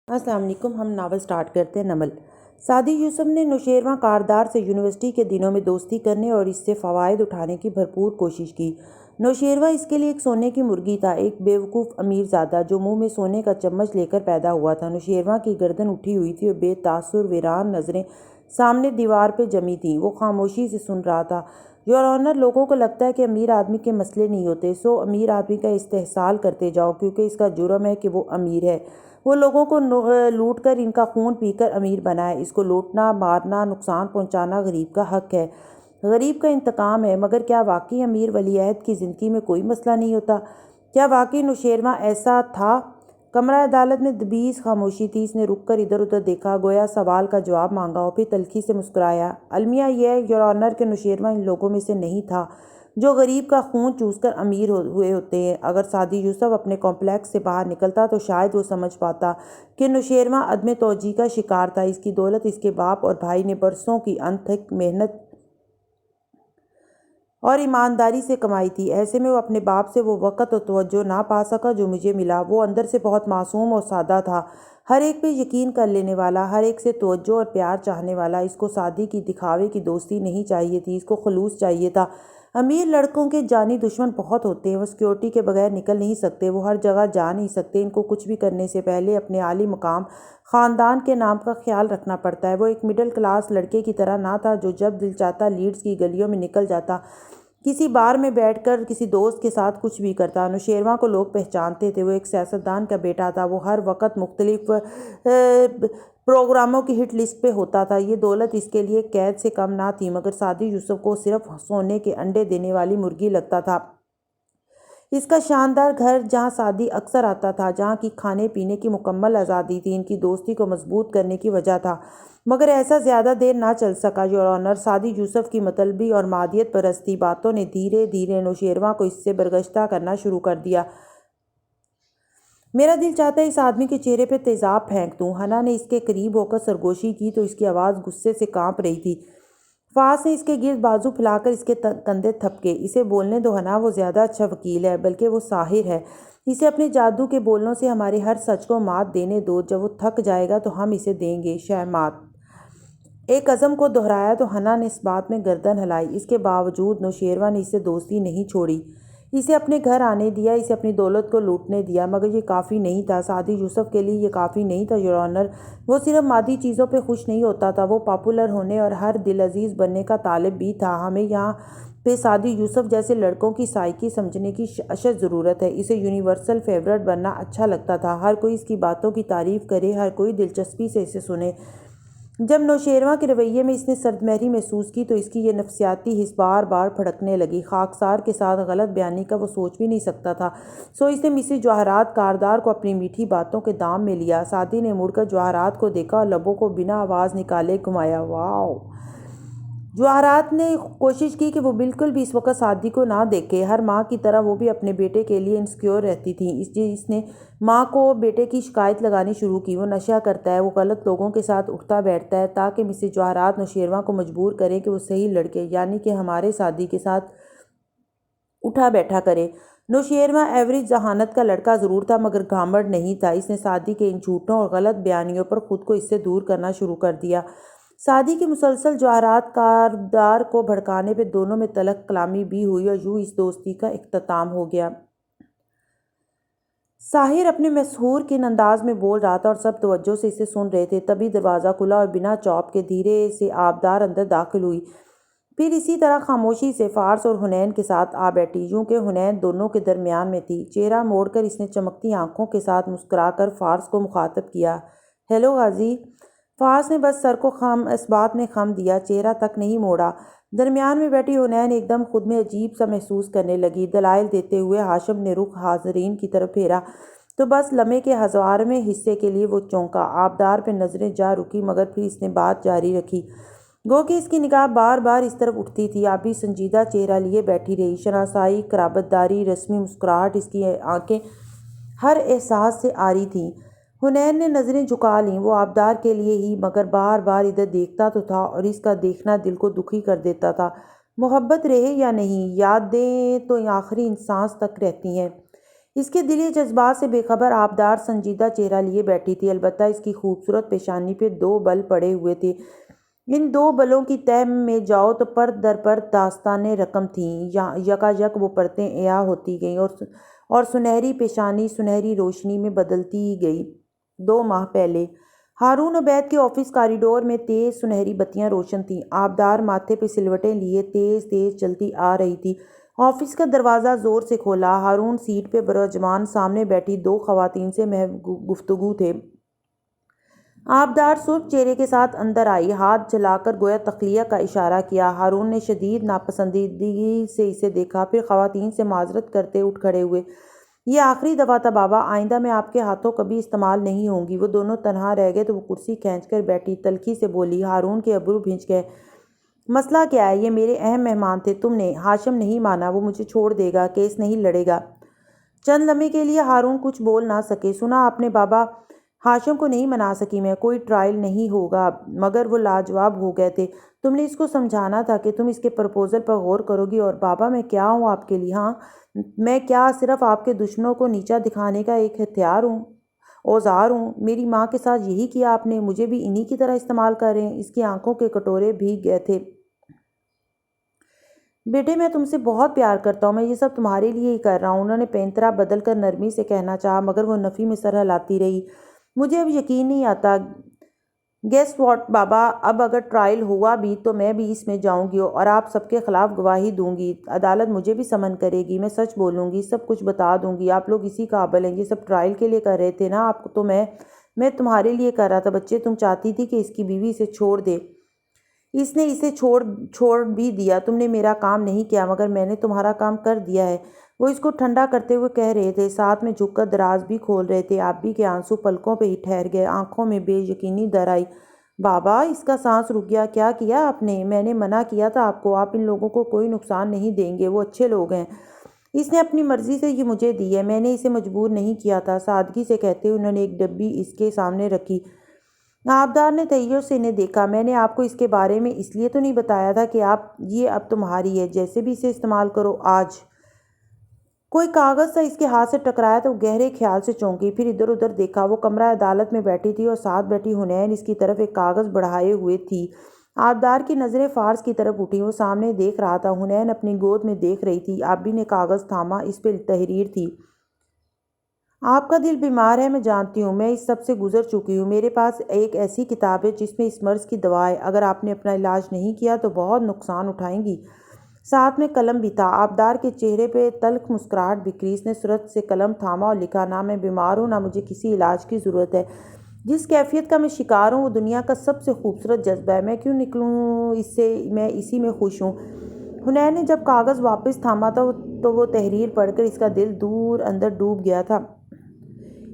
السلام علیکم۔ ہم ناول سٹارٹ کرتے ہیں۔ نمل سعدی یوسف نے نوشیروان کاردار سے یونیورسٹی کے دنوں میں دوستی کرنے اور اس سے فوائد اٹھانے کی بھرپور کوشش کی۔ نوشیروان اس کے لیے ایک سونے کی مرغی تھا، ایک بیوقوف امیر زادہ جو منہ میں سونے کا چمچ لے کر پیدا ہوا تھا۔ نوشیروان کی گردن اٹھی ہوئی تھی اور بے تاثر ویران نظریں سامنے دیوار پہ جمی تھیں۔ وہ خاموشی سے سن رہا تھا۔ یور آنر، لوگوں کو لگتا ہے کہ امیر آدمی کے مسئلے نہیں ہوتے، سو امیر آدمی کا استحصال کرتے جاؤ کیونکہ اس کا جرم ہے کہ وہ امیر ہے۔ وہ لوگوں کو لوٹ کر ان کا خون پی کر امیر بنا ہے۔ اس کو لوٹنا، مارنا، نقصان پہنچانا غریب کا حق ہے، غریب کا انتقام ہے۔ مگر کیا واقعی امیر ولی عہد کی زندگی میں کوئی مسئلہ نہیں ہوتا؟ کیا واقعی نوشیروان ایسا تھا؟ کمرہ عدالت میں دبیز خاموشی تھی۔ اس نے رک کر ادھر ادھر دیکھا، گویا سوال کا جواب مانگا ہو، پھر تلخی سے مسکرایا۔ المیہ یہ ہے یور آنر کہ نوشیروان ان لوگوں میں سے نہیں تھا جو غریب کا خون چوس کر امیر ہوئے ہوتے ہیں۔ اگر سعدی یوسف اپنے کمپلیکس سے باہر نکلتا تو شاید وہ سمجھ پاتا کہ نوشیروان عدم توجہی کا شکار تھا۔ اس کی دولت اس کے باپ اور بھائی نے برسوں کی انتھک محنت اور ایمانداری سے کمائی تھی۔ ایسے میں وہ اپنے باپ سے وہ وقت اور توجہ نہ پا سکا جو مجھے ملا۔ وہ اندر سے بہت معصوم اور سادہ تھا، ہر ایک پہ یقین کر لینے والا، ہر ایک سے توجہ اور پیار چاہنے والا۔ اس کو سادی کی دکھاوے کی دوستی نہیں چاہیے تھی، اس کو خلوص چاہیے تھا۔ امیر لڑکوں کے جانی دشمن بہت ہوتے ہیں۔ وہ سیکیورٹی کے بغیر نکل نہیں سکتے، وہ ہر جگہ جا نہیں سکتے۔ ان کو کچھ بھی کرنے سے پہلے اپنے عالی مقام خاندان کے نام کا خیال رکھنا پڑتا ہے۔ وہ ایک مڈل کلاس لڑکے کی طرح نہ تھا جو جب دل چاہتا لیڈز کی گلیوں میں نکل جاتا، کسی بار میں بیٹھ کر کسی دوست کے ساتھ کچھ بھی کرتا۔ نوشیروان کو لوگ پہچانتے تھے، وہ ایک سیاستدان کا بیٹا تھا۔ وہ ہر وقت مختلف پروگراموں کی ہٹ لسٹ پہ ہوتا تھا۔ یہ دولت اس کے لیے قید سے کم نہ تھی، مگر سعدی یوسف کو صرف سونے کے انڈے دینے والی مرغی لگتا تھا۔ اس کا شاندار گھر جہاں سعدی اکثر آتا تھا، جہاں کی کھانے پینے کی مکمل آزادی تھی، ان کی دوستی کو مضبوط کرنے کی وجہ تھا۔ مگر ایسا زیادہ دیر نہ چل سکا یور آنر۔ سعدی یوسف کی مطلبی اور مادیت پرستی باتوں نے دھیرے دھیرے نوشیروان کو اس سے برگشتہ کرنا شروع کر دیا۔ میرا دل چاہتا ہے اس آدمی کے چہرے پہ تیزاب پھینک دوں۔ حنا نے اس کے قریب ہو کر سرگوشی کی تو اس کی آواز غصے سے کانپ رہی تھی۔ فاس نے اس کے گرد بازو پھیلا کر اس کے کندھے تھپکے۔ اسے بولنے دو حنا، وہ زیادہ اچھا وکیل ہے، بلکہ وہ ساحر ہے۔ اسے اپنے جادو کے بولنوں سے ہمارے ہر سچ کو مات دینے دو۔ جب وہ تھک جائے گا تو ہم اسے دیں گے شہ مات۔ ایک عزم کو دہرایا تو حنا نے اس بات میں گردن ہلائی۔ اس کے باوجود نوشیروان نے اس سے دوستی نہیں چھوڑی، اسے اپنے گھر آنے دیا، اسے اپنی دولت کو لوٹنے دیا۔ مگر یہ کافی نہیں تھا سعدی یوسف کے لیے، یہ کافی نہیں تھا یور آنر۔ وہ صرف مادی چیزوں پہ خوش نہیں ہوتا تھا، وہ پاپولر ہونے اور ہر دل عزیز بننے کا طالب بھی تھا۔ ہمیں یہاں پہ سعدی یوسف جیسے لڑکوں کی سائیکی سمجھنے کی اشد ضرورت ہے۔ اسے یونیورسل فیورٹ بننا اچھا لگتا تھا، ہر کوئی اس کی باتوں کی تعریف کرے، ہر کوئی دلچسپی سے اسے سنے۔ جب نوشیروان کے رویے میں اس نے سرد مہری محسوس کی تو اس کی یہ نفسیاتی حس بار بار بھڑکنے لگی۔ خاکسار کے ساتھ غلط بیانی کا وہ سوچ بھی نہیں سکتا تھا، سو اس نے مسز جواہرات کاردار کو اپنی میٹھی باتوں کے دام میں لیا۔ سعدی نے مڑ کر جواہرات کو دیکھا اور لبوں کو بنا آواز نکالے گھمایا۔ واؤ! جواہرات نے کوشش کی کہ وہ بالکل بھی اس وقت سعدی کو نہ دیکھے۔ ہر ماں کی طرح وہ بھی اپنے بیٹے کے لیے انسیکیور رہتی تھی۔ اس نے ماں کو بیٹے کی شکایت لگانی شروع کی۔ وہ نشہ کرتا ہے، وہ غلط لوگوں کے ساتھ اٹھتا بیٹھتا ہے، تاکہ مسز جواہرات نوشیروان کو مجبور کریں کہ وہ صحیح لڑکے یعنی کہ ہمارے سعدی کے ساتھ اٹھا بیٹھا کرے۔ نوشیروان ایوریج ذہانت کا لڑکا ضرور تھا، مگر گھامڑ نہیں تھا۔ اس نے سعدی کے ان جھوٹوں اور غلط بیانیوں پر خود کو اس سے دور کرنا شروع کر دیا۔ سعدی کی مسلسل جواہرات کاردار کو بھڑکانے پہ دونوں میں تلخ کلامی بھی ہوئی اور یوں اس دوستی کا اختتام ہو گیا۔ ساحر اپنے مسحور کن انداز میں بول رہا تھا اور سب توجہ سے اسے سن رہے تھے۔ تبھی دروازہ کھلا اور بنا چاپ کے دھیرے سے آبدار اندر داخل ہوئی، پھر اسی طرح خاموشی سے فارس اور حنین کے ساتھ آ بیٹھی، یوں کہ حنین دونوں کے درمیان میں تھی۔ چہرہ موڑ کر اس نے چمکتی آنکھوں کے ساتھ مسکرا کر فارس کو مخاطب کیا۔ ہیلو غازی۔ فارس نے بس سر کو اس بات میں خم دیا، چہرہ تک نہیں موڑا۔ درمیان میں بیٹھی حنین ایک دم خود میں عجیب سا محسوس کرنے لگی۔ دلائل دیتے ہوئے ہاشم نے رخ حاضرین کی طرف پھیرا تو بس لمحے کے 1000ویں حصے کے لیے وہ چونکا۔ آبدار پہ نظریں جا رکی، مگر پھر اس نے بات جاری رکھی، گو کہ اس کی نگاہ بار بار اس طرف اٹھتی تھی۔ آپ بھی سنجیدہ چہرہ لیے بیٹھی رہی، شناسائی، قرابت داری، رسمی مسکراہٹ، اس کی آنکھیں ہر احساس سے عاری تھیں۔ حنین نے نظریں جھکا لیں، وہ آبدار کے لیے ہی، مگر بار بار ادھر دیکھتا تو تھا اور اس کا دیکھنا دل کو دکھی کر دیتا تھا۔ محبت رہے یا نہیں، یادیں تو آخری سانس تک رہتی ہیں۔ اس کے دلی جذبات سے بے خبر آبدار سنجیدہ چہرہ لیے بیٹھی تھی، البتہ اس کی خوبصورت پیشانی پہ 2 بل پڑے ہوئے تھے۔ ان 2 بلوں کی تہ میں جاؤ تو پرت در پرت داستانیں رقم تھیں، یکایک وہ پرتیں عیاں ہوتی گئیں اور سنہری پیشانی سنہری روشنی میں بدلتی گئی۔ 2 ماہ پہلے ہارون عبید کے آفس کاریڈور میں تیز سنہری بتیاں روشن تھیں۔ آبدار ماتھے پہ سلوٹیں لیے تیز تیز چلتی آ رہی تھی۔ آفس کا دروازہ زور سے کھولا۔ ہارون سیٹ پہ براجمان سامنے بیٹھی 2 خواتین سے گفتگو تھے۔ آبدار سرخ چہرے کے ساتھ اندر آئی، ہاتھ جلا کر گویا تخلیہ کا اشارہ کیا۔ ہارون نے شدید ناپسندیدگی سے اسے دیکھا، پھر خواتین سے معذرت کرتے اٹھ کھڑے ہوئے۔ یہ آخری دفعہ تھا بابا، آئندہ میں آپ کے ہاتھوں کبھی استعمال نہیں ہوں گی۔ وہ دونوں تنہا رہ گئے تو وہ کرسی کھینچ کر بیٹھی، تلخی سے بولی۔ ہارون کے ابرو بھنچ گئے۔ مسئلہ کیا ہے؟ یہ میرے اہم مہمان تھے، تم نے؟ ہاشم نہیں مانا، وہ مجھے چھوڑ دے گا، کیس نہیں لڑے گا۔ چند لمحے کے لیے ہارون کچھ بول نہ سکے۔ سنا آپ نے بابا، ہاشم کو نہیں منا سکی میں، کوئی ٹرائل نہیں ہوگا۔ مگر وہ لاجواب ہو گئے تھے۔ تم نے اس کو سمجھانا تھا کہ تم اس کے پرپوزل پر غور کرو گی، اور بابا میں کیا ہوں آپ کے لیے؟ ہاں میں کیا صرف آپ کے دشمنوں کو نیچا دکھانے کا ایک ہتھیار ہوں، اوزار ہوں؟ میری ماں کے ساتھ یہی کیا آپ نے، مجھے بھی انہی کی طرح استعمال کر رہے ہیں۔ اس کی آنکھوں کے کٹورے بھیگ گئے تھے۔ بیٹے میں تم سے بہت پیار کرتا ہوں، میں یہ سب تمہارے لیے ہی کر رہا ہوں۔ انہوں نے پینترا بدل کر نرمی سے کہنا چاہا، مگر وہ نفی میں سر ہلاتی رہی۔ مجھے اب یقین نہیں آتا۔ گیس واٹ بابا، اب اگر ٹرائل ہوا بھی تو میں بھی اس میں جاؤں گی اور آپ سب کے خلاف گواہی دوں گی۔ عدالت مجھے بھی سمن کرے گی، میں سچ بولوں گی، سب کچھ بتا دوں گی۔ آپ لوگ اسی قابل ہیں۔ یہ سب ٹرائل کے لیے کر رہے تھے نا آپ تو میں تمہارے لیے کر رہا تھا بچے۔ تم چاہتی تھی کہ اس کی بیوی اسے چھوڑ دے، اس نے اسے چھوڑ بھی دیا۔ تم نے میرا کام نہیں کیا، مگر میں نے تمہارا کام کر دیا ہے۔ وہ اس کو ٹھنڈا کرتے ہوئے کہہ رہے تھے، ساتھ میں جھک کر دراز بھی کھول رہے تھے۔ آبی کے آنسو پلکوں پہ ہی ٹھہر گئے، آنکھوں میں بے یقینی در آئی۔ بابا، اس کا سانس رک گیا۔ کیا کیا آپ نے؟ میں نے منع کیا تھا آپ کو، آپ ان لوگوں کو کوئی نقصان نہیں دیں گے، وہ اچھے لوگ ہیں۔ اس نے اپنی مرضی سے یہ مجھے دی ہے، میں نے اسے مجبور نہیں کیا تھا، سادگی سے کہتے ہوئے انہوں نے ایک ڈبی اس کے سامنے رکھی۔ آبدار نے تحیر سے انہیں دیکھا۔ میں نے آپ کو اس کے بارے میں اس لیے تو نہیں بتایا تھا کہ یہ اب تمہاری ہے، جیسے بھی اسے استعمال کرو۔ آج کوئی کاغذ سا اس کے ہاتھ سے ٹکرایا تو وہ گہرے خیال سے چونکی، پھر ادھر ادھر دیکھا۔ وہ کمرہ عدالت میں بیٹھی تھی اور ساتھ بیٹھی حنین اس کی طرف ایک کاغذ بڑھائے ہوئے تھی۔ آبدار کی نظریں فارس کی طرف اٹھیں، وہ سامنے دیکھ رہا تھا، حنین اپنی گود میں دیکھ رہی تھی۔ آبی نے کاغذ تھاما، اس پہ تحریر تھی۔ آپ کا دل بیمار ہے، میں جانتی ہوں، میں اس سب سے گزر چکی ہوں۔ میرے پاس ایک ایسی کتاب ہے جس میں اس مرض کی دوا ہے، اگر آپ نے اپنا علاج نہیں کیا تو بہت نقصان اٹھائیں گی۔ ساتھ میں قلم بھی تھا۔ آبدار کے چہرے پہ تلخ مسکراہٹ بکھری، اس نے سرعت سے قلم تھاما اور لکھا، نہ میں بیمار ہوں، نہ مجھے کسی علاج کی ضرورت ہے۔ جس کیفیت کا میں شکار ہوں وہ دنیا کا سب سے خوبصورت جذبہ ہے، میں کیوں نکلوں اس سے، میں اسی میں خوش ہوں۔ حنین نے جب کاغذ واپس تھاما تھا تو وہ تحریر پڑھ کر اس کا دل دور اندر ڈوب گیا تھا۔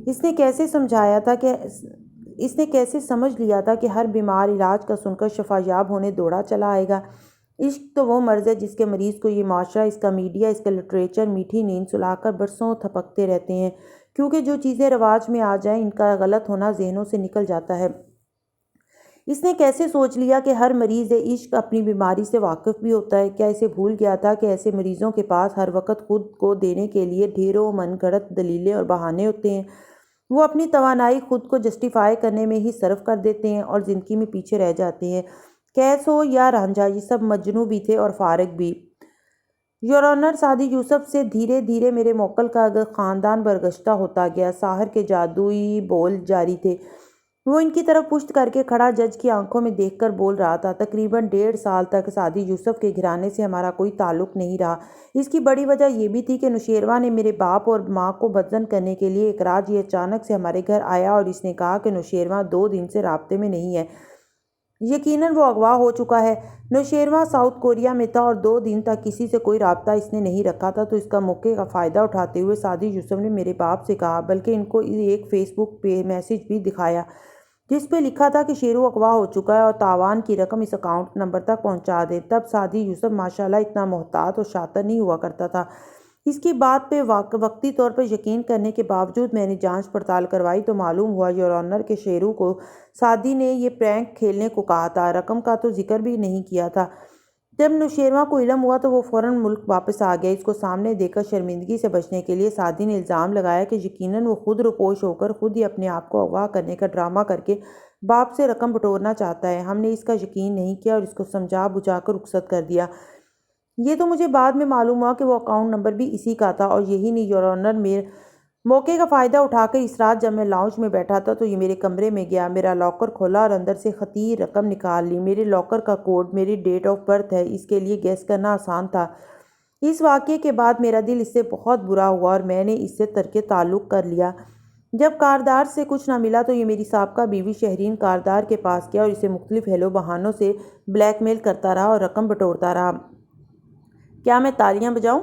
اس نے کیسے سمجھ لیا تھا کہ ہر بیمار علاج کا سن کر شفا یاب ہونے دوڑا چلا آئے گا۔ عشق تو وہ مرض ہے جس کے مریض کو یہ معاشرہ، اس کا میڈیا، اس کا لٹریچر میٹھی نیند سلا کر برسوں تھپکتے رہتے ہیں، کیونکہ جو چیزیں رواج میں آ جائیں ان کا غلط ہونا ذہنوں سے نکل جاتا ہے۔ اس نے کیسے سوچ لیا کہ ہر مریض عشق اپنی بیماری سے واقف بھی ہوتا ہے؟ کیا اسے بھول گیا تھا کہ ایسے مریضوں کے پاس ہر وقت خود کو دینے کے لیے ڈھیروں من گھڑت دلیلیں اور بہانے ہوتے ہیں؟ وہ اپنی توانائی خود کو جسٹیفائی کرنے میں ہی صرف کر دیتے ہیں اور زندگی میں پیچھے رہ جاتے ہیں۔ کیس ہو یا رانجھا، یہ سب مجنوں بھی تھے اور فارغ بھی۔ یور آنر، سعدی یوسف سے دھیرے دھیرے میرے موکل کا خاندان برگشتہ ہوتا گیا۔ ساحر کے جادوئی بول جاری تھے۔ وہ ان کی طرف پشت کر کے کھڑا جج کی آنکھوں میں دیکھ کر بول رہا تھا، تقریباً 1.5 سال تک سعدی یوسف کے گھرانے سے ہمارا کوئی تعلق نہیں رہا۔ اس کی بڑی وجہ یہ بھی تھی کہ نوشیروان نے میرے باپ اور ماں کو بدظن کرنے کے لیے ایک رات یہ اچانک سے ہمارے گھر آیا اور اس نے کہا کہ نوشیروان 2 دن سے رابطے میں نہیں ہے۔ یقیناً وہ اغوا ہو چکا ہے۔ نوشیروان ساؤتھ کوریا میں تھا اور 2 دن تک کسی سے کوئی رابطہ اس نے نہیں رکھا تھا۔ تو اس کا موقع کا فائدہ اٹھاتے ہوئے سعدی یوسف نے میرے باپ سے کہا، بلکہ ان کو ایک فیس بک پہ میسج بھی دکھایا جس پہ لکھا تھا کہ شیرو اغوا ہو چکا ہے اور تاوان کی رقم اس اکاؤنٹ نمبر تک پہنچا دیں۔ تب سعدی یوسف ماشاءاللہ اتنا محتاط اور شاطر نہیں ہوا کرتا تھا۔ اس کی بات پہ وقتی طور پر یقین کرنے کے باوجود میں نے جانچ پڑتال کروائی تو معلوم ہوا یور آنر کہ شیرو کو سعدی نے یہ پرینک کھیلنے کو کہا تھا، رقم کا تو ذکر بھی نہیں کیا تھا۔ جب نوشیروان کو علم ہوا تو وہ فوراً ملک واپس آ گیا۔ اس کو سامنے دیکھ کر شرمندگی سے بچنے کے لیے سعدی نے الزام لگایا کہ یقیناً وہ خود روپوش ہو کر خود ہی اپنے آپ کو اغوا کرنے کا ڈرامہ کر کے باپ سے رقم بٹورنا چاہتا ہے۔ ہم نے اس کا یقین نہیں کیا اور اس کو سمجھا بجھا کر رخصت کر دیا۔ یہ تو مجھے بعد میں معلوم ہوا کہ وہ اکاؤنٹ نمبر بھی اسی کا تھا اور یہی نہیں یور آنر۔ موقع کا فائدہ اٹھا کر اس رات جب میں لاؤنج میں بیٹھا تھا تو یہ میرے کمرے میں گیا، میرا لاکر کھولا اور اندر سے خطیر رقم نکال لی۔ میرے لاکر کا کوڈ میری ڈیٹ آف برتھ ہے، اس کے لیے گیس کرنا آسان تھا۔ اس واقعے کے بعد میرا دل اس سے بہت برا ہوا اور میں نے اس سے ترک تعلق کر لیا۔ جب کاردار سے کچھ نہ ملا تو یہ میری سابقہ بیوی شہرین کاردار کے پاس گیا اور اسے مختلف ہیلو بہانوں سے بلیک میل کرتا رہا اور رقم بٹورتا رہا۔ کیا میں تالیاں بجاؤں؟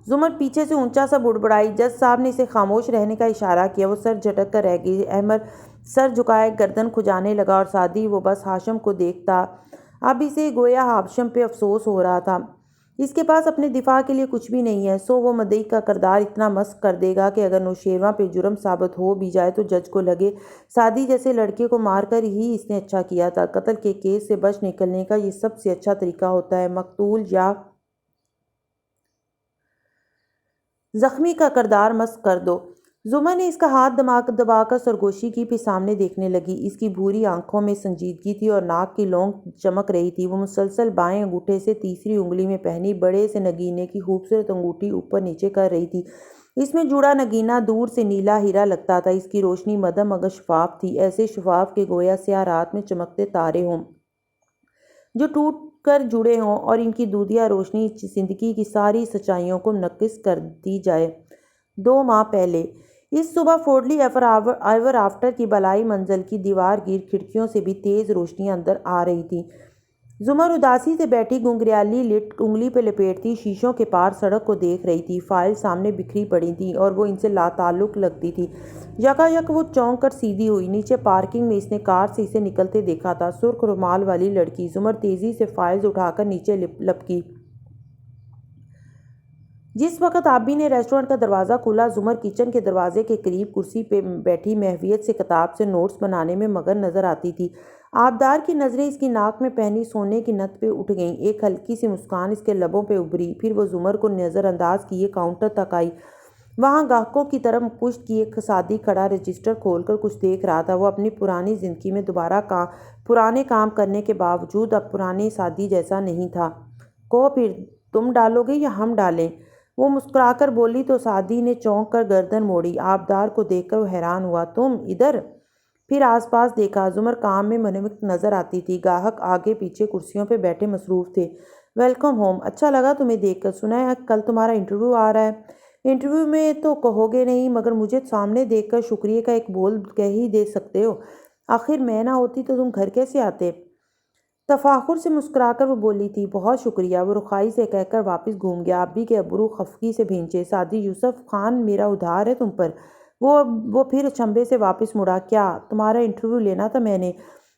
زمر پیچھے سے اونچا سا بڑبڑائی۔ جج صاحب نے اسے خاموش رہنے کا اشارہ کیا۔ وہ سر جھٹک کر رہ گئی۔ احمد سر جھکائے گردن کھجانے لگا اور سعدی وہ بس ہاشم کو دیکھتا۔ اب اسے گویا ہاشم پہ افسوس ہو رہا تھا۔ اس کے پاس اپنے دفاع کے لیے کچھ بھی نہیں ہے، سو وہ مدعی کا کردار اتنا مسخ کر دے گا کہ اگر نوشیروان پہ جرم ثابت ہو بھی جائے تو جج کو لگے سعدی جیسے لڑکے کو مار کر ہی اس نے اچھا کیا تھا۔ قتل کے کیس سے بچ نکلنے کا یہ سب سے اچھا طریقہ ہوتا ہے، مقتول یا زخمی کا کردار مسخ کر دو۔ زمر نے اس کا ہاتھ دبا کر سرگوشی کی، پھر سامنے دیکھنے لگی۔ اس کی بھوری آنکھوں میں سنجیدگی تھی اور ناک کی لونگ چمک رہی تھی۔ وہ مسلسل بائیں انگوٹھے سے تیسری انگلی میں پہنی بڑے سے نگینے کی خوبصورت انگوٹھی اوپر نیچے کر رہی تھی۔ اس میں جڑا نگینہ دور سے نیلا ہیرا لگتا تھا۔ اس کی روشنی مدھم مگر شفاف تھی، ایسے شفاف کہ گویا سیاہ رات میں چمکتے تارے ہوں جو ٹوٹ کر جڑے ہوں اور ان کی دودھیا روشنی زندگی کی ساری سچائیوں کو منعکس کر دی جائے۔ 2 ماہ پہلے اس صبح فورڈلی ایور آفٹر کی بالائی منزل کی دیوار گیر کھڑکیوں سے بھی تیز روشنی اندر آ رہی تھی۔ زمر اداسی سے بیٹھی گنگریالی لٹ انگلی پہ لپیٹتی شیشوں کے پار سڑک کو دیکھ رہی تھی۔ فائل سامنے بکھری پڑی تھی اور وہ ان سے لاتعلق لگتی تھی۔ یکایک وہ چونک کر سیدھی ہوئی۔ نیچے پارکنگ میں اس نے کار سے اسے نکلتے دیکھا تھا، سرخ رومال والی لڑکی۔ زمر تیزی سے فائلز اٹھا کر نیچے لپکی۔ جس وقت آبی نے ریسٹورنٹ کا دروازہ کھولا، زمر کچن کے دروازے کے قریب کرسی پہ بیٹھی محویت سے کتاب سے نوٹس بنانے میں مگن نظر آتی تھی۔ آبدار کی نظریں اس کی ناک میں پہنی سونے کی نتھ پہ اٹھ گئیں۔ ایک ہلکی سی مسکان اس کے لبوں پہ ابھری، پھر وہ زمر کو نظر انداز کیے کاؤنٹر تک آئی۔ وہاں گاہکوں کی طرف پشت کیے سعدی کھڑا رجسٹر کھول کر کچھ دیکھ رہا تھا۔ وہ اپنی پرانی زندگی میں دوبارہ پرانے کام کرنے کے باوجود اب پرانے سعدی جیسا نہیں تھا۔ کہو پھر، تم ڈالو گے یا ہم ڈالیں؟ وہ مسکرا کر بولی تو سعدی نے چونک کر گردن موڑی۔ آبدار کو دیکھ کر وہ حیران ہوا۔ تم ادھر؟ پھر آس پاس دیکھا۔ زمر کام میں منہمک نظر آتی تھی۔ گاہک آگے پیچھے کرسیوں پہ بیٹھے مصروف تھے۔ ویلکم ہوم، اچھا لگا تمہیں دیکھ کر۔ سنا ہے کل تمہارا انٹرویو آ رہا ہے۔ انٹرویو میں تو کہو گے نہیں، مگر مجھے سامنے دیکھ کر شکریہ کا ایک بول کہہ ہی دے سکتے ہو۔ آخر میں نہ ہوتی تو تم گھر کیسے آتے؟ تفاخر سے مسکرا کر وہ بولی تھی، بہت شکریہ۔ وہ رخائی سے کہہ کر واپس گھوم گیا۔ آبی کے ابرو خفگی سے بھینچے۔ سعدی، یوسف خان میرا ادھار ہے تم پر۔ وہ پھر چنبے سے واپس مڑا۔ کیا؟ تمہارا انٹرویو لینا تھا میں نے۔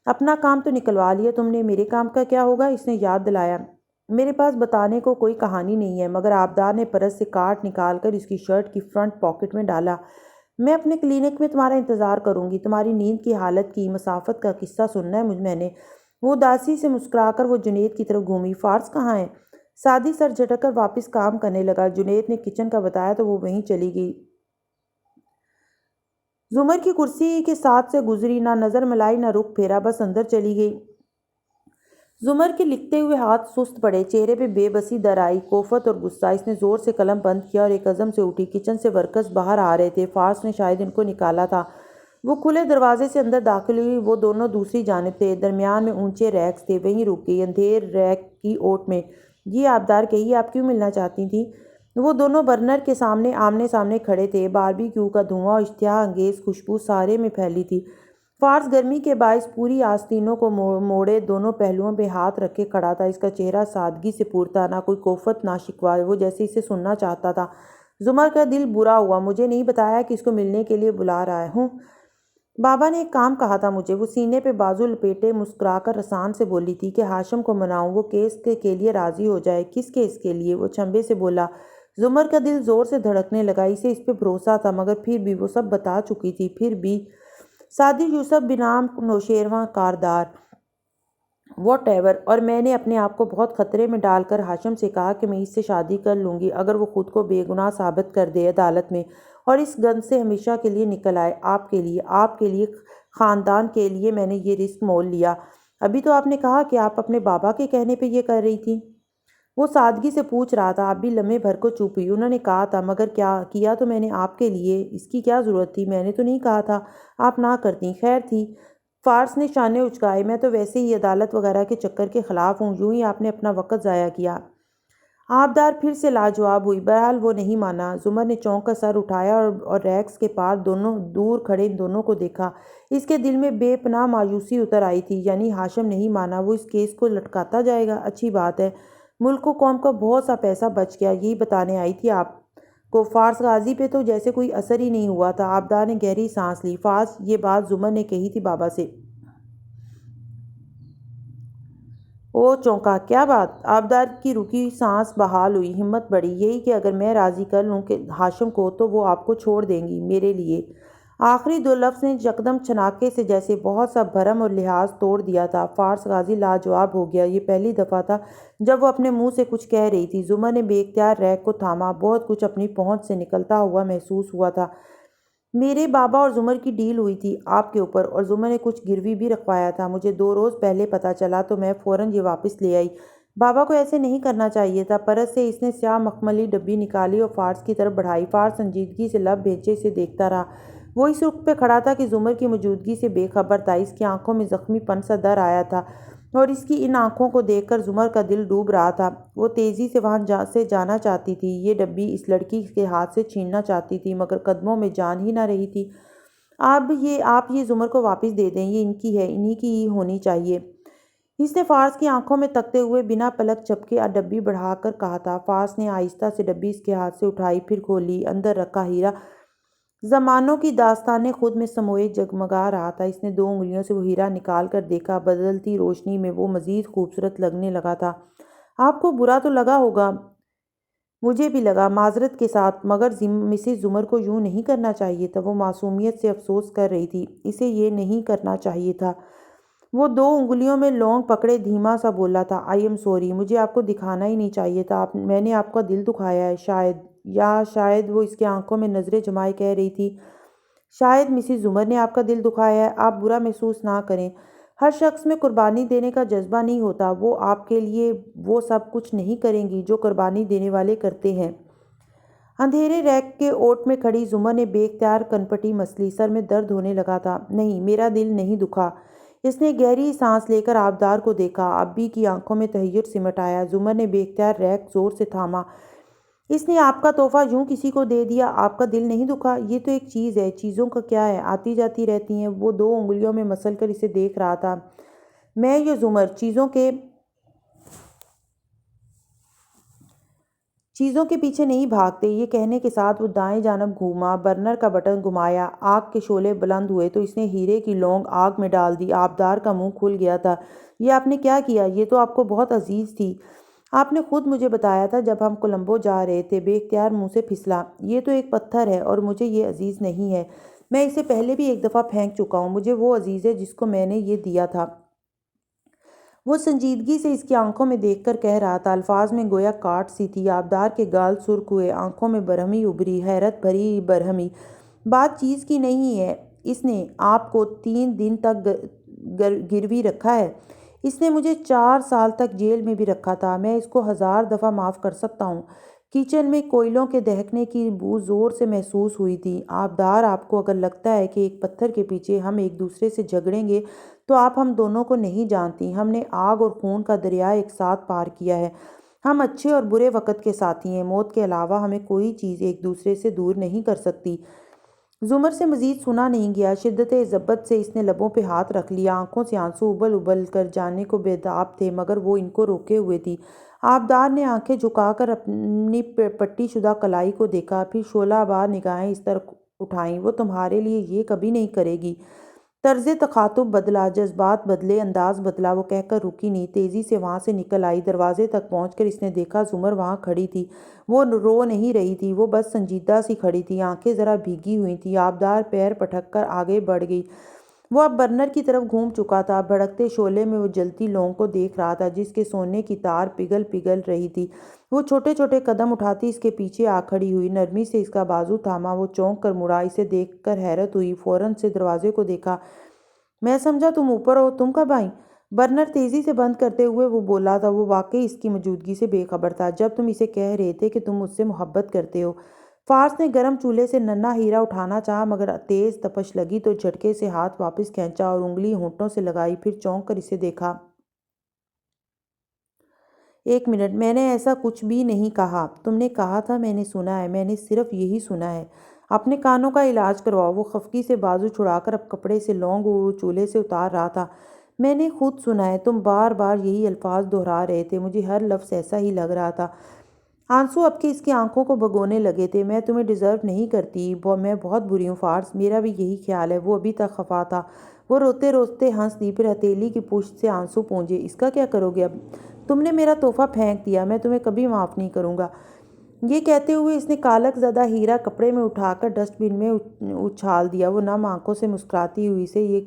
اپنا کام تو نکلوا لیا تم نے، میرے کام کا کیا ہوگا؟ اس نے یاد دلایا۔ میرے پاس بتانے کو کوئی کہانی نہیں ہے، مگر آبدار نے پرس سے کارڈ نکال کر اس کی شرٹ کی فرنٹ پاکٹ میں ڈالا۔ میں اپنے کلینک میں تمہارا انتظار کروں گی۔ تمہاری نیند کی حالت کی مسافت کا قصہ سننا ہے میں نے۔ وہ اداسی سے مسکرا کر وہ جنید کی طرف گھومی۔ فارس کہاں ہے؟ سعدی سر جھٹک کر واپس کام کرنے لگا۔ جنید نے کچن کا بتایا تو وہ وہیں چلی گئی۔ زمر کی کرسی کے ساتھ سے گزری، نہ نظر ملائی نہ رخ پھیرا، بس اندر چلی گئی۔ زمر کے لکھتے ہوئے ہاتھ سست پڑے، چہرے پہ بے بسی در آئی، کوفت اور غصہ۔ اس نے زور سے قلم بند کیا اور ایک عزم سے اٹھی۔ کچن سے ورکرز باہر آ رہے تھے، فارس نے شاید ان کو نکالا تھا۔ وہ کھلے دروازے سے اندر داخل ہوئی۔ وہ دونوں دوسری جانب تھے، درمیان میں اونچے ریکس تھے۔ وہیں رک گئی، اندھیر ریک کی اوٹ میں۔ جی آبدار، کہیے آپ کیوں ملنا چاہتی تھیں؟ وہ دونوں برنر کے سامنے آمنے سامنے کھڑے تھے۔ باربیکیو کا دھواں اور اشتہا انگیز خوشبو سارے میں پھیلی تھی۔ فارس گرمی کے باعث پوری آستینوں کو موڑے دونوں پہلوؤں پہ ہاتھ رکھے کھڑا تھا۔ اس کا چہرہ سادگی سے پر تھا، نہ کوئی کوفت نہ شکوہ۔ وہ جیسے اسے سننا چاہتا تھا۔ زمر کا دل برا ہوا۔ مجھے نہیں بتایا کہ اس کو ملنے کے لیے بلا رہا ہوں؟ بابا نے ایک کام کہا تھا مجھے۔ وہ سینے پہ بازو لپیٹے مسکرا کر رسان سے بولی تھی کہ ہاشم کو مناؤں، وہ کیس کے لیے راضی ہو جائے۔ کس کیس کے لیے؟ وہ چنبے سے بولا۔ زمر کا دل زور سے دھڑکنے لگا۔ اسے اس پہ بھروسہ تھا، مگر پھر بھی وہ سب بتا چکی تھی۔ پھر بھی Saadi Yusuf بنام نوشیروان Kardar. What ever, اور میں نے اپنے آپ کو بہت خطرے میں ڈال کر ہاشم سے کہا کہ میں اس سے شادی کر لوں گی اگر وہ خود کو بے گناہ ثابت کر دے عدالت میں، اور اس گند سے ہمیشہ کے لیے نکل آئے۔ آپ کے لیے، خاندان کے لیے میں نے یہ رسک مول لیا۔ ابھی تو آپ نے کہا کہ آپ اپنے بابا کے کہنے پہ یہ کر رہی تھی۔ وہ سادگی سے پوچھ رہا تھا۔ آپ بھی لمحے بھر کو چپ ہوئی۔ انہوں نے کہا تھا، مگر کیا کیا تو میں نے آپ کے لیے، اس کی کیا ضرورت تھی؟ میں نے تو نہیں کہا تھا آپ نہ کرتی۔ خیر تھی۔ فارس نے شانے اچکائے۔ میں تو ویسے ہی عدالت وغیرہ کے چکر کے خلاف ہوں، یوں ہی آپ نے اپنا وقت ضائع کیا۔ آبدار پھر سے لاجواب ہوئی۔ بہرحال وہ نہیں مانا۔ زمر نے چونک کر سر اٹھایا اور ریکس کے پار دور کھڑے ان دونوں کو دیکھا۔ اس کے دل میں بے پناہ مایوسی اتر آئی تھی۔ یعنی ہاشم نہیں مانا، وہ اس کیس کو لٹکاتا جائے گا۔ اچھی بات ہے، ملک و قوم کا بہت سا پیسہ بچ گیا، یہی بتانے آئی تھی آپ کو۔ فارس غازی پہ تو جیسے کوئی اثر ہی نہیں ہوا تھا۔ آبدار نے گہری سانس لی۔ فارس، یہ بات زمر نے کہی تھی بابا سے۔ وہ چونکا۔ کیا بات؟ آبدار کی رکی سانس بحال ہوئی، ہمت بڑھی۔ یہی کہ اگر میں راضی کر لوں کہ ہاشم کو، تو وہ آپ کو چھوڑ دیں گی میرے لیے۔ آخری دو لفظ نے یکدم چھناکے سے جیسے بہت سا بھرم اور لحاظ توڑ دیا تھا۔ فارس غازی لاجواب ہو گیا۔ یہ پہلی دفعہ تھا جب وہ اپنے منہ سے کچھ کہہ رہی تھی۔ زمر نے بے اختیار ریک کو تھاما۔ بہت کچھ اپنی پہنچ سے نکلتا ہوا محسوس ہوا تھا۔ میرے بابا اور زمر کی ڈیل ہوئی تھی آپ کے اوپر، اور زمر نے کچھ گروی بھی رکھوایا تھا۔ مجھے 2 روز پہلے پتہ چلا تو میں فوراً یہ واپس لے آئی۔ بابا کو ایسے نہیں کرنا چاہیے تھا۔ پرس سے اس نے سیاہ مخملی ڈبی نکالی اور فارس کی طرف بڑھائی۔ فارس سنجیدگی سے لب بھیجے اسے دیکھتا رہا۔ وہ اس رخ پہ کھڑا تھا کہ زمر کی موجودگی سے بے خبر تھا۔ اس کی آنکھوں میں زخمی پن سا در آیا تھا، اور اس کی ان آنکھوں کو دیکھ کر زمر کا دل ڈوب رہا تھا۔ وہ تیزی سے وہاں سے جانا چاہتی تھی، یہ ڈبی اس لڑکی کے ہاتھ سے چھیننا چاہتی تھی، مگر قدموں میں جان ہی نہ رہی تھی۔ آپ یہ زمر کو واپس دے دیں، یہ ان کی ہے، انہی کی ہی ہونی چاہیے۔ اس نے فارس کی آنکھوں میں تکتے ہوئے بنا پلک جھپکے ڈبی بڑھا کر کہا تھا۔ فارس نے آہستہ سے ڈبی اس کے ہاتھ سے اٹھائی، پھر کھولی۔ اندر رکھا ہیرا زمانوں کی داستانیں خود میں سموئے جگمگا رہا تھا۔ اس نے 2 انگلیوں سے وہ ہیرا نکال کر دیکھا۔ بدلتی روشنی میں وہ مزید خوبصورت لگنے لگا تھا۔ آپ کو برا تو لگا ہوگا، مجھے بھی لگا، معذرت کے ساتھ، مگر مسز زمر کو یوں نہیں کرنا چاہیے تھا۔ وہ معصومیت سے افسوس کر رہی تھی۔ اسے یہ نہیں کرنا چاہیے تھا۔ وہ 2 انگلیوں میں لونگ پکڑے دھیما سا بولا تھا، آئی ایم سوری، مجھے آپ کو دکھانا ہی نہیں چاہیے تھا، میں نے آپ کا دل دکھایا ہے، شاید وہ اس کے آنکھوں میں نظریں جمائے کہہ رہی تھی، شاید مسز زمر نے آپ کا دل دکھایا ہے۔ آپ برا محسوس نہ کریں، ہر شخص میں قربانی دینے کا جذبہ نہیں ہوتا۔ وہ آپ کے لیے وہ سب کچھ نہیں کریں گی جو قربانی دینے والے کرتے ہیں۔ اندھیرے ریک کے اوٹ میں کھڑی زمر نے بے اختیار کنپٹی مسلی۔ سر میں درد ہونے لگا تھا۔ نہیں، میرا دل نہیں دکھا۔ اس نے گہری سانس لے کر آبدار کو دیکھا۔ ابی کی آنکھوں میں تحیر سمٹ آیا۔ زمر نے بے اختیار ریک زور سے تھاما۔ اس نے آپ کا تحفہ یوں کسی کو دے دیا، آپ کا دل نہیں دکھا؟ یہ تو ایک چیز ہے، چیزوں کا کیا ہے، آتی جاتی رہتی ہیں۔ وہ 2 انگلیوں میں مسل کر اسے دیکھ رہا تھا۔ میں یہ زمر، چیزوں کے پیچھے نہیں بھاگتے۔ یہ کہنے کے ساتھ وہ دائیں جانب گھوما، برنر کا بٹن گھمایا، آگ کے شعلے بلند ہوئے تو اس نے ہیرے کی لونگ آگ میں ڈال دی۔ آبدار کا منہ کھل گیا تھا۔ یہ آپ نے کیا کیا؟ یہ تو آپ کو بہت عزیز تھی، آپ نے خود مجھے بتایا تھا جب ہم کولمبو جا رہے تھے۔ بے اختیار منہ سے پھسلا۔ یہ تو ایک پتھر ہے اور مجھے یہ عزیز نہیں ہے۔ میں اسے پہلے بھی ایک دفعہ پھینک چکا ہوں۔ مجھے وہ عزیز ہے جس کو میں نے یہ دیا تھا۔ وہ سنجیدگی سے اس کی آنکھوں میں دیکھ کر کہہ رہا تھا، الفاظ میں گویا کاٹ سی تھی۔ آبدار کے گال سرخ ہوئے، آنکھوں میں برہمی ابھری، حیرت بھری برہمی۔ بات چیز کی نہیں ہے، اس نے آپ کو 3 دن تک گروی رکھا ہے، اس نے مجھے 4 سال تک جیل میں بھی رکھا تھا، میں اس کو 1000 دفعہ معاف کر سکتا ہوں۔ کچن میں کوئلوں کے دہکنے کی بو زور سے محسوس ہوئی تھی۔ آبدار، آپ کو اگر لگتا ہے کہ ایک پتھر کے پیچھے ہم ایک دوسرے سے جھگڑیں گے تو آپ ہم دونوں کو نہیں جانتی۔ ہم نے آگ اور خون کا دریا ایک ساتھ پار کیا ہے۔ ہم اچھے اور برے وقت کے ساتھی ہیں۔ موت کے علاوہ ہمیں کوئی چیز ایک دوسرے سے دور نہیں کر سکتی۔ زمر سے مزید سنا نہیں گیا۔ شدت ضبط سے اس نے لبوں پہ ہاتھ رکھ لیا۔ آنکھوں سے آنسو ابل ابل کر جانے کو بےتاب تھے، مگر وہ ان کو روکے ہوئے تھی۔ آبدار نے آنکھیں جھکا کر اپنی پٹی شدہ کلائی کو دیکھا، پھر شعلہ بار نگاہیں اس طرف اٹھائیں۔ وہ تمہارے لیے یہ کبھی نہیں کرے گی۔ طرز تخاطب بدلا، جذبات بدلے، انداز بدلا۔ وہ کہہ کر رکی نہیں، تیزی سے وہاں سے نکل آئی۔ دروازے تک پہنچ کر اس نے دیکھا زمر وہاں کھڑی تھی۔ وہ رو نہیں رہی تھی، وہ بس سنجیدہ سی کھڑی تھی، آنکھیں ذرا بھیگی ہوئی تھیں۔ آبدار پیر پٹک کر آگے بڑھ گئی۔ وہ اب برنر کی طرف گھوم چکا تھا۔ بھڑکتے شعلے میں وہ جلتی لونگ کو دیکھ رہا تھا جس کے سونے کی تار پگھل رہی تھی۔ وہ چھوٹے چھوٹے قدم اٹھاتی اس کے پیچھے آ کھڑی ہوئی، نرمی سے اس کا بازو تھاما۔ وہ چونک کر مڑا، اسے دیکھ کر حیرت ہوئی، فوراً سے دروازے کو دیکھا۔ میں سمجھا تم اوپر ہو، تم کب آئیں؟ برنر تیزی سے بند کرتے ہوئے وہ بولا تھا۔ وہ واقعی اس کی موجودگی سے بے خبر تھا جب تم اسے کہہ رہے تھے کہ تم مجھ سے محبت کرتے ہو۔ فارس نے گرم چولہے سے ننھا ہیرا اٹھانا چاہا مگر تیز تپش لگی تو جھٹکے سے ہاتھ واپس کھینچا اور انگلی ہونٹوں سے لگائی، پھر چونک کر اسے دیکھا۔ ایک منٹ، میں نے ایسا کچھ بھی نہیں کہا۔ تم نے کہا تھا، میں نے سنا ہے، میں نے صرف یہی سنا ہے۔ اپنے کانوں کا علاج کرواؤ۔ وہ خفگی سے بازو چھڑا کر اب کپڑے سے لونگ وہ چولہے سے اتار رہا تھا۔ میں نے خود سنا ہے، تم بار بار یہی الفاظ دہرا رہے تھے، مجھے ہر لفظ ایسا ہی لگ رہا تھا۔ آنسو اب کے اس کی آنکھوں کو بھگونے لگے تھے۔ میں تمہیں ڈیزرو نہیں کرتی، میں بہت بری ہوں فارس، میرا بھی یہی خیال ہے۔ وہ ابھی تک خفا تھا۔ وہ روتے روتے ہنس دی، پھر ہتھیلی کی پشت سے آنسو پونجے۔ اس کا کیا کرو گے اب؟ تم نے میرا تحفہ پھینک دیا، میں تمہیں کبھی معاف نہیں کروں گا۔ یہ کہتے ہوئے اس نے کالک زدہ ہیرا کپڑے میں اٹھا کر ڈسٹ بن میں اچھال دیا۔ وہ نم آنکھوں سے مسکراتی ہوئی اسے یہ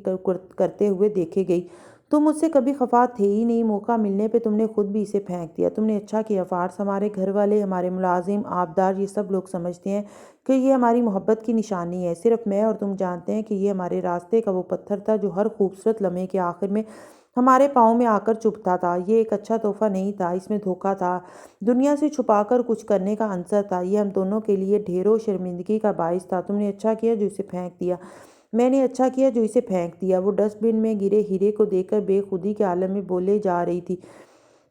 کرتے ہوئے دیکھے گئی۔ تم مجھ سے کبھی خفا تھے ہی نہیں، موقع ملنے پہ تم نے خود بھی اسے پھینک دیا۔ تم نے اچھا کیا فارس، ہمارے گھر والے، ہمارے ملازم، آبدار، یہ سب لوگ سمجھتے ہیں کہ یہ ہماری محبت کی نشانی ہے۔ صرف میں اور تم جانتے ہیں کہ یہ ہمارے راستے کا وہ پتھر تھا جو ہر خوبصورت لمحے کے آخر میں ہمارے پاؤں میں آ کر چبھتا تھا۔ یہ ایک اچھا تحفہ نہیں تھا، اس میں دھوکہ تھا، دنیا سے چھپا کر کچھ کرنے کا عنصر تھا۔ یہ ہم دونوں کے لیے ڈھیروں شرمندگی کا باعث تھا۔ تم نے اچھا کیا جو اسے پھینک دیا۔ میں نے اچھا کیا جو اسے پھینک دیا۔ وہ ڈسٹ بن میں گرے ہیرے کو دیکھ کر بے خودی کے عالم میں بولے جا رہی تھی۔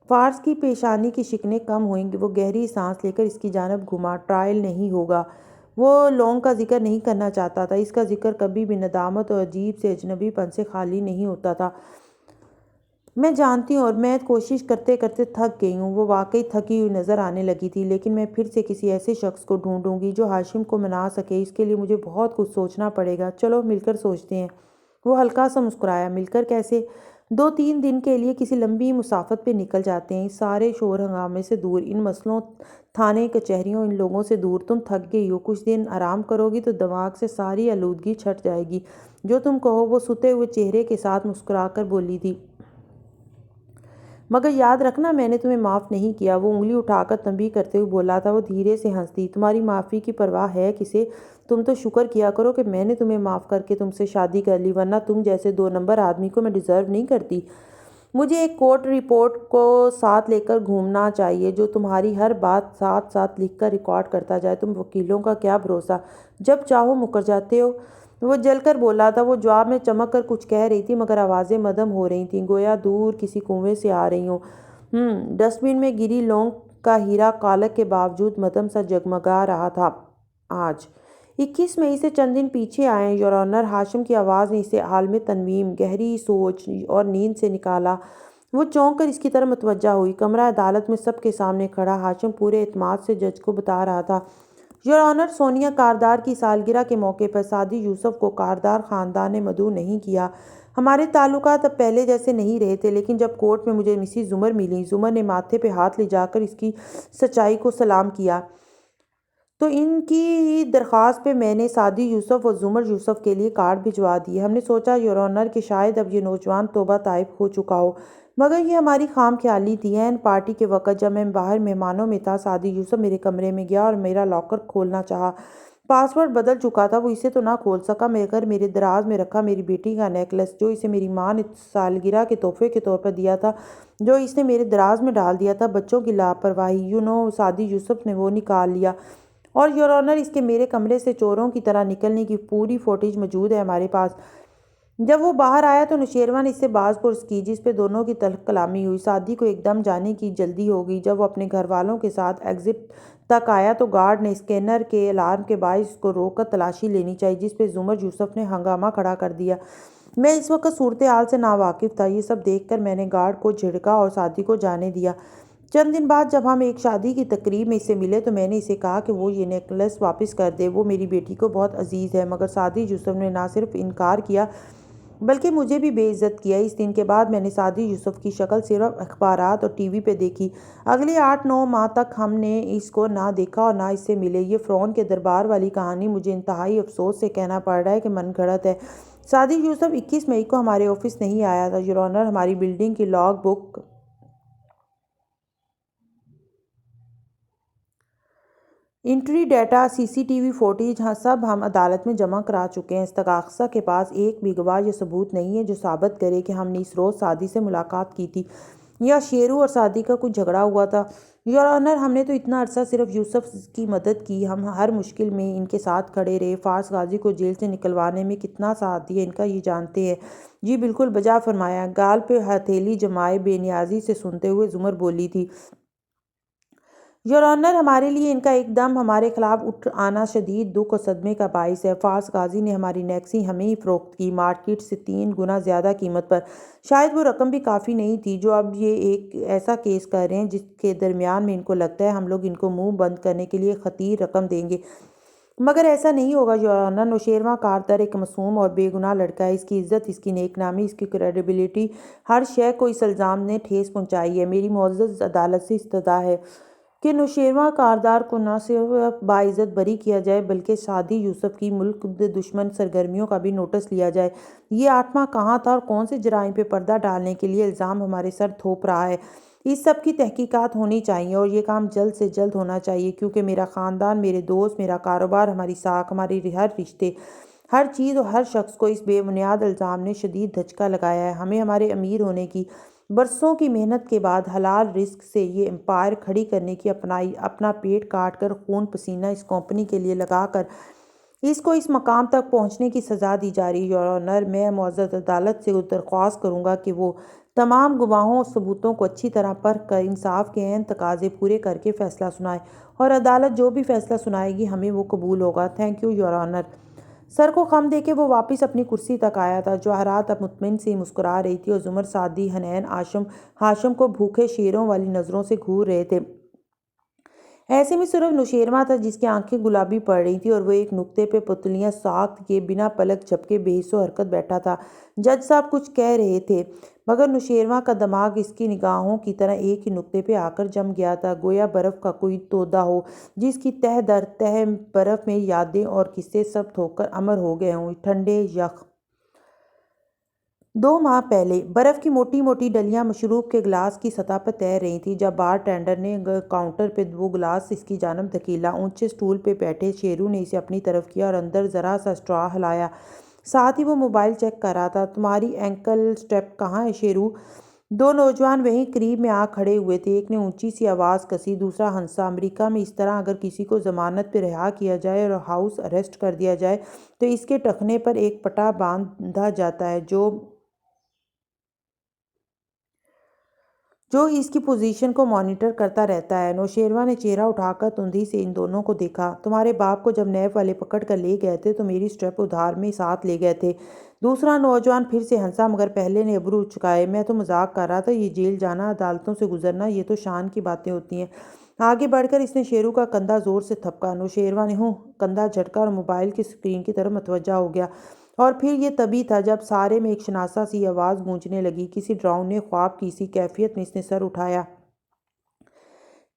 فارس کی پیشانی کی شکنیں کم ہوئیں۔ وہ گہری سانس لے کر اس کی جانب گھوما۔ ٹرائل نہیں ہوگا۔ وہ لونگ کا ذکر نہیں کرنا چاہتا تھا۔ اس کا ذکر کبھی بھی ندامت اور عجیب سے اجنبی پن سے خالی نہیں ہوتا تھا۔ میں جانتی ہوں اور میں کوشش کرتے کرتے تھک گئی ہوں۔ وہ واقعی تھکی ہوئی نظر آنے لگی تھی۔ لیکن میں پھر سے کسی ایسے شخص کو ڈھونڈوں گی جو ہاشم کو منا سکے۔ اس کے لیے مجھے بہت کچھ سوچنا پڑے گا۔ چلو مل کر سوچتے ہیں۔ وہ ہلکا سا مسکرایا۔ مل کر کیسے؟ 2-3 دن کے لیے کسی لمبی مسافت پہ نکل جاتے ہیں، اس سارے شور ہنگامے سے دور، ان مسئلوں، تھانے کچہریوں، ان لوگوں سے دور۔ تم تھک گئی ہو، کچھ دن آرام کرو گی تو دماغ سے ساری آلودگی چھٹ جائے گی۔ جو تم کہو۔ وہ ستے ہوئے چہرے کے ساتھ مسکرا کر بولی تھی۔ مگر یاد رکھنا میں نے تمہیں معاف نہیں کیا۔ وہ انگلی اٹھا کر تنبیہ کرتے ہوئے بولا تھا۔ وہ دھیرے سے ہنس دی۔ تمہاری معافی کی پرواہ ہے کسے؟ تم تو شکر کیا کرو کہ میں نے تمہیں معاف کر کے تم سے شادی کر لی، ورنہ تم جیسے 2 نمبر آدمی کو میں ڈیزرو نہیں کرتی۔ مجھے ایک کورٹ رپورٹ کو ساتھ لے کر گھومنا چاہیے جو تمہاری ہر بات ساتھ ساتھ لکھ کر ریکارڈ کرتا جائے۔ تم وکیلوں کا کیا بھروسہ، جب چاہو مکر جاتے ہو۔ وہ جل کر بولا تھا۔ وہ جواب میں چمک کر کچھ کہہ رہی تھی مگر آوازیں مدھم ہو رہی تھیں، گویا دور کسی کنویں سے آ رہی ہوں۔ ڈسٹ بن میں گری لونگ کا ہیرا کالک کے باوجود مدھم سا جگمگا رہا تھا۔ آج 21 مئی سے چند دن پیچھے آئے یور آنر۔ ہاشم کی آواز نے اسے عالم تنویم، گہری سوچ اور نیند سے نکالا۔ وہ چونک کر اس کی طرف متوجہ ہوئی۔ کمرہ عدالت میں سب کے سامنے کھڑا ہاشم پورے اعتماد سے جج کو بتا رہا تھا، یور آنر، سونیا کاردار کی سالگرہ کے موقع پر سعدی یوسف کو کاردار خاندان نے مدعو نہیں کیا۔ ہمارے تعلقات اب پہلے جیسے نہیں رہے تھے، لیکن جب کورٹ میں مجھے مسز زمر ملی، زمر نے ماتھے پہ ہاتھ لے جا کر اس کی سچائی کو سلام کیا، تو ان کی درخواست پہ میں نے سعدی یوسف اور زمر یوسف کے لیے کارڈ بھجوا دیے۔ ہم نے سوچا یور آنر کہ شاید اب یہ نوجوان توبہ طائب ہو چکا ہو، مگر یہ ہماری خام خیالی تھی۔ عین پارٹی کے وقت جب میں باہر مہمانوں میں تھا، سعدی یوسف میرے کمرے میں گیا اور میرا لاکر کھولنا چاہا۔ پاس ورڈ بدل چکا تھا، وہ اسے تو نہ کھول سکا مگر میرے دراز میں رکھا میری بیٹی کا نیکلس جو اسے میری ماں نے سالگرہ کے تحفے کے طور پر دیا تھا، جو اس نے میرے دراز میں ڈال دیا تھا۔ بچوں کی لاپرواہی، سعدی یوسف نے وہ نکال لیا، اور یور آنر اس کے میرے کمرے سے چوروں کی طرح نکلنے کی پوری فوٹیج موجود ہے ہمارے پاس۔ جب وہ باہر آیا تو نوشیروان نے اس سے باز پرس کی، جس پہ دونوں کی تلخ کلامی ہوئی۔ سعدی کو ایک دم جانے کی جلدی ہو گئی۔ جب وہ اپنے گھر والوں کے ساتھ ایگزٹ تک آیا تو گارڈ نے اسکینر کے الارم کے باعث اس کو روک کر تلاشی لینی چاہی، جس پہ زمر یوسف نے ہنگامہ کھڑا کر دیا۔ میں اس وقت صورتحال سے ناواقف تھا۔ یہ سب دیکھ کر میں نے گارڈ کو جھڑکا اور سعدی کو جانے دیا۔ چند دن بعد جب ہم ایک شادی کی تقریب میں اس سے ملے تو میں نے اسے کہا کہ وہ یہ نیکلس واپس کر دے، وہ میری بیٹی کو بہت عزیز ہے، مگر سعدی یوسف نے نہ صرف انکار کیا بلکہ مجھے بھی بے عزت کیا۔ اس دن کے بعد میں نے سعدی یوسف کی شکل صرف اخبارات اور ٹی وی پہ دیکھی۔ اگلے 8-9 ماہ تک ہم نے اس کو نہ دیکھا اور نہ اس سے ملے۔ یہ فرعون کے دربار والی کہانی مجھے انتہائی افسوس سے کہنا پڑ رہا ہے کہ من گھڑت ہے۔ سعدی یوسف 21 مئی کو ہمارے آفس نہیں آیا تھا یور آنر۔ ہماری بلڈنگ کی لاگ بک انٹری ڈیٹا سی سی ٹی وی فوٹیج سب ہم عدالت میں جمع کرا چکے ہیں۔ استغاثہ کے پاس ایک بھی گواہ یا ثبوت نہیں ہے جو ثابت کرے کہ ہم نے اس روز سعدی سے ملاقات کی تھی یا شیرو اور سعدی کا کچھ جھگڑا ہوا تھا۔ یور آنر، ہم نے تو اتنا عرصہ صرف یوسف کی مدد کی، ہم ہر مشکل میں ان کے ساتھ کھڑے رہے، فارس غازی کو جیل سے نکلوانے میں کتنا ساتھ دیا ان کا یہ جانتے ہیں۔ جی بالکل بجا فرمایا۔ گال پہ ہتھیلی جمائے بے نیازی سے سنتے ہوئے زمر بولی تھی، یور آنر، ہمارے لیے ان کا ایک دم ہمارے خلاف اٹھ آنا شدید دکھ اور صدمے کا باعث ہے۔ فارس غازی نے ہماری نیکسی ہمیں ہی فروخت کی، مارکیٹ سے 3 گنا زیادہ قیمت پر۔ شاید وہ رقم بھی کافی نہیں تھی جو اب یہ ایک ایسا کیس کر رہے ہیں جس کے درمیان میں ان کو لگتا ہے ہم لوگ ان کو منہ بند کرنے کے لیے خطیر رقم دیں گے، مگر ایسا نہیں ہوگا یور آنر۔ نوشیروان کارتر ایک معصوم اور بے گناہ لڑکا ہے، اس کی عزت، اس کی نیک نامی، اس کی کریڈیبلٹی، ہر شے کو اس الزام نے ٹھیس پہنچائی ہے۔ میری معزز عدالت سے استدعا ہے کہ نوشیروان کاردار کو نہ صرف باعزت بری کیا جائے بلکہ سعدی یوسف کی ملک دشمن سرگرمیوں کا بھی نوٹس لیا جائے۔ یہ آٹھواں کہاں تھا اور کون سے جرائم پہ پردہ ڈالنے کے لیے الزام ہمارے سر تھوپ رہا ہے؟ اس سب کی تحقیقات ہونی چاہیے اور یہ کام جلد سے جلد ہونا چاہیے، کیونکہ میرا خاندان، میرے دوست، میرا کاروبار، ہماری ساکھ، ہماری ہر رشتے، ہر چیز اور ہر شخص کو اس بے بنیاد الزام نے شدید دھچکا لگایا ہے۔ ہمیں ہمارے امیر ہونے کی برسوں کی محنت کے بعد حلال رزق سے یہ امپائر کھڑی کرنے کی اپنا پیٹ کاٹ کر خون پسینہ اس کمپنی کے لیے لگا کر اس کو اس مقام تک پہنچنے کی سزا دی جا رہی ہے۔ یور آنر، میں معزز عدالت سے درخواست کروں گا کہ وہ تمام گواہوں اور ثبوتوں کو اچھی طرح پرکھ کر انصاف کے عین تقاضے پورے کر کے فیصلہ سنائے، اور عدالت جو بھی فیصلہ سنائے گی ہمیں وہ قبول ہوگا۔ Thank you your honour. سر کو خم دے کے وہ واپس اپنی کرسی تک آیا تھا۔ جواہرات اب مطمئن سی مسکرا رہی تھی اور زمر، سعدی، حنین، ہاشم کو بھوکے شیروں والی نظروں سے گھور رہے تھے۔ ایسے میں صرف نوشیروان تھا جس کی آنکھیں گلابی پڑ رہی تھیں اور وہ ایک نقطے پہ پتلیاں ساخت کے بنا پلک جھپکے بے حس و حرکت بیٹھا تھا۔ جج صاحب کچھ کہہ رہے تھے مگر نوشیروان کا دماغ اس کی نگاہوں کی طرح ایک ہی نقطے پہ آ کر جم گیا تھا، گویا برف کا کوئی تودہ ہو جس کی تہ در تہ برف میں یادیں اور قصے سب تھو کر امر ہو گئے ہوں۔ ٹھنڈے یخ 2 ماہ پہلے برف کی موٹی موٹی ڈلیاں مشروب کے گلاس کی سطح پر تیر رہی تھیں جب بار ٹینڈر نے کاؤنٹر پہ وہ گلاس اس کی جانب دھکیلا۔ اونچے سٹول پہ بیٹھے شیرو نے اسے اپنی طرف کیا اور اندر ذرا سا اسٹرا ہلایا، ساتھ ہی وہ موبائل چیک کر رہا تھا۔ تمہاری اینکل اسٹیپ کہاں ہے شیرو؟ 2 نوجوان وہیں قریب میں آ کھڑے ہوئے تھے، ایک نے اونچی سی آواز کسی، دوسرا ہنسا۔ امریکہ میں اس طرح اگر کسی کو ضمانت پہ رہا کیا جائے اور ہاؤس اریسٹ کر دیا جائے تو اس کے ٹخنے پر ایک پٹا باندھا جاتا ہے جو اس کی پوزیشن کو مانیٹر کرتا رہتا ہے۔ نوشیروان نے چہرہ اٹھا کر تندی سے ان دونوں کو دیکھا۔ تمہارے باپ کو جب نیب والے پکڑ کر لے گئے تھے تو میری اسٹیپ ادھار میں ساتھ لے گئے تھے۔ دوسرا نوجوان پھر سے ہنسا مگر پہلے نے ابرو اچکائے۔ میں تو مذاق کر رہا تھا، یہ جیل جانا، عدالتوں سے گزرنا، یہ تو شان کی باتیں ہوتی ہیں۔ آگے بڑھ کر اس نے شیرو کا کندھا زور سے تھپکا۔ نوشیروان نے کندھا جھٹکا اور موبائل کی اسکرین کی طرف متوجہ ہو گیا، اور پھر یہ تبھی تھا جب سارے میں ایک شناسا سی آواز گونجنے لگی۔ کسی ڈراؤنے خواب کی سی کیفیت میں اس نے سر اٹھایا۔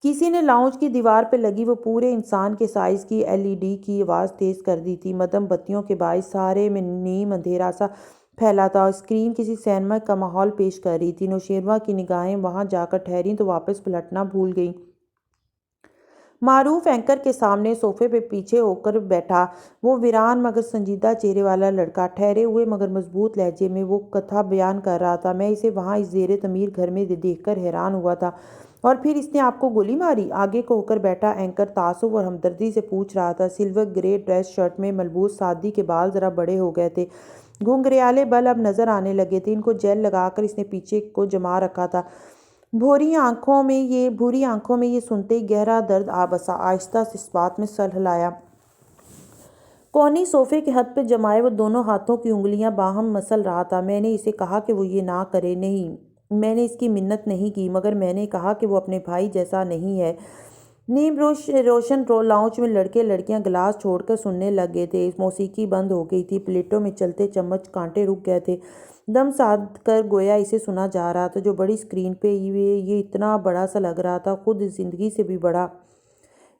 کسی نے لاؤنج کی دیوار پہ لگی وہ پورے انسان کے سائز کی LED کی آواز تیز کر دی تھی۔ مدھم بتیوں کے باعث سارے میں نیم اندھیرا سا پھیلا تھا اور اسکرین کسی سینما کا ماحول پیش کر رہی تھی۔ نوشیروان کی نگاہیں وہاں جا کر ٹھہریں تو واپس پلٹنا بھول گئیں۔ معروف اینکر کے سامنے صوفے پہ پیچھے ہو کر بیٹھا وہ ویران مگر سنجیدہ چہرے والا لڑکا، ٹھہرے ہوئے مگر مضبوط لہجے میں وہ کتھا بیان کر رہا تھا۔ میں اسے وہاں اس زیر تعمیر گھر میں دیکھ کر حیران ہوا تھا۔ اور پھر اس نے آپ کو گولی ماری؟ آگے کو ہو کر بیٹھا اینکر تعصب اور ہمدردی سے پوچھ رہا تھا۔ سلور گرے ڈریس شرٹ میں ملبوس سعدی کے بال ذرا بڑے ہو گئے تھے، گھنگریالے بل اب نظر آنے لگے تھے، ان کو جیل لگا کر اس نے پیچھے کو جما رکھا تھا۔ بھوری آنکھوں میں یہ سنتے ہی گہرا درد آ بسا۔ آہستہ سے اس بات میں سر ہلایا۔ کوہنی صوفے کے ہتھ پہ جمائے وہ دونوں ہاتھوں کی انگلیاں باہم مسل رہا تھا۔ میں نے اسے کہا کہ وہ یہ نہ کرے، نہیں، میں نے اس کی منت نہیں کی، مگر میں نے کہا کہ وہ اپنے بھائی جیسا نہیں ہے۔ نیم روشن لاؤنج میں لڑکے لڑکیاں گلاس چھوڑ کر سننے لگ گئے تھے۔ موسیقی بند ہو گئی تھی، پلیٹوں میں چلتے چمچ کانٹے رک گئے تھے، دم سادھ کر گویا اسے سنا جا رہا تھا جو بڑی اسکرین پہ یہ اتنا بڑا سا لگ رہا تھا، خود زندگی سے بھی بڑا۔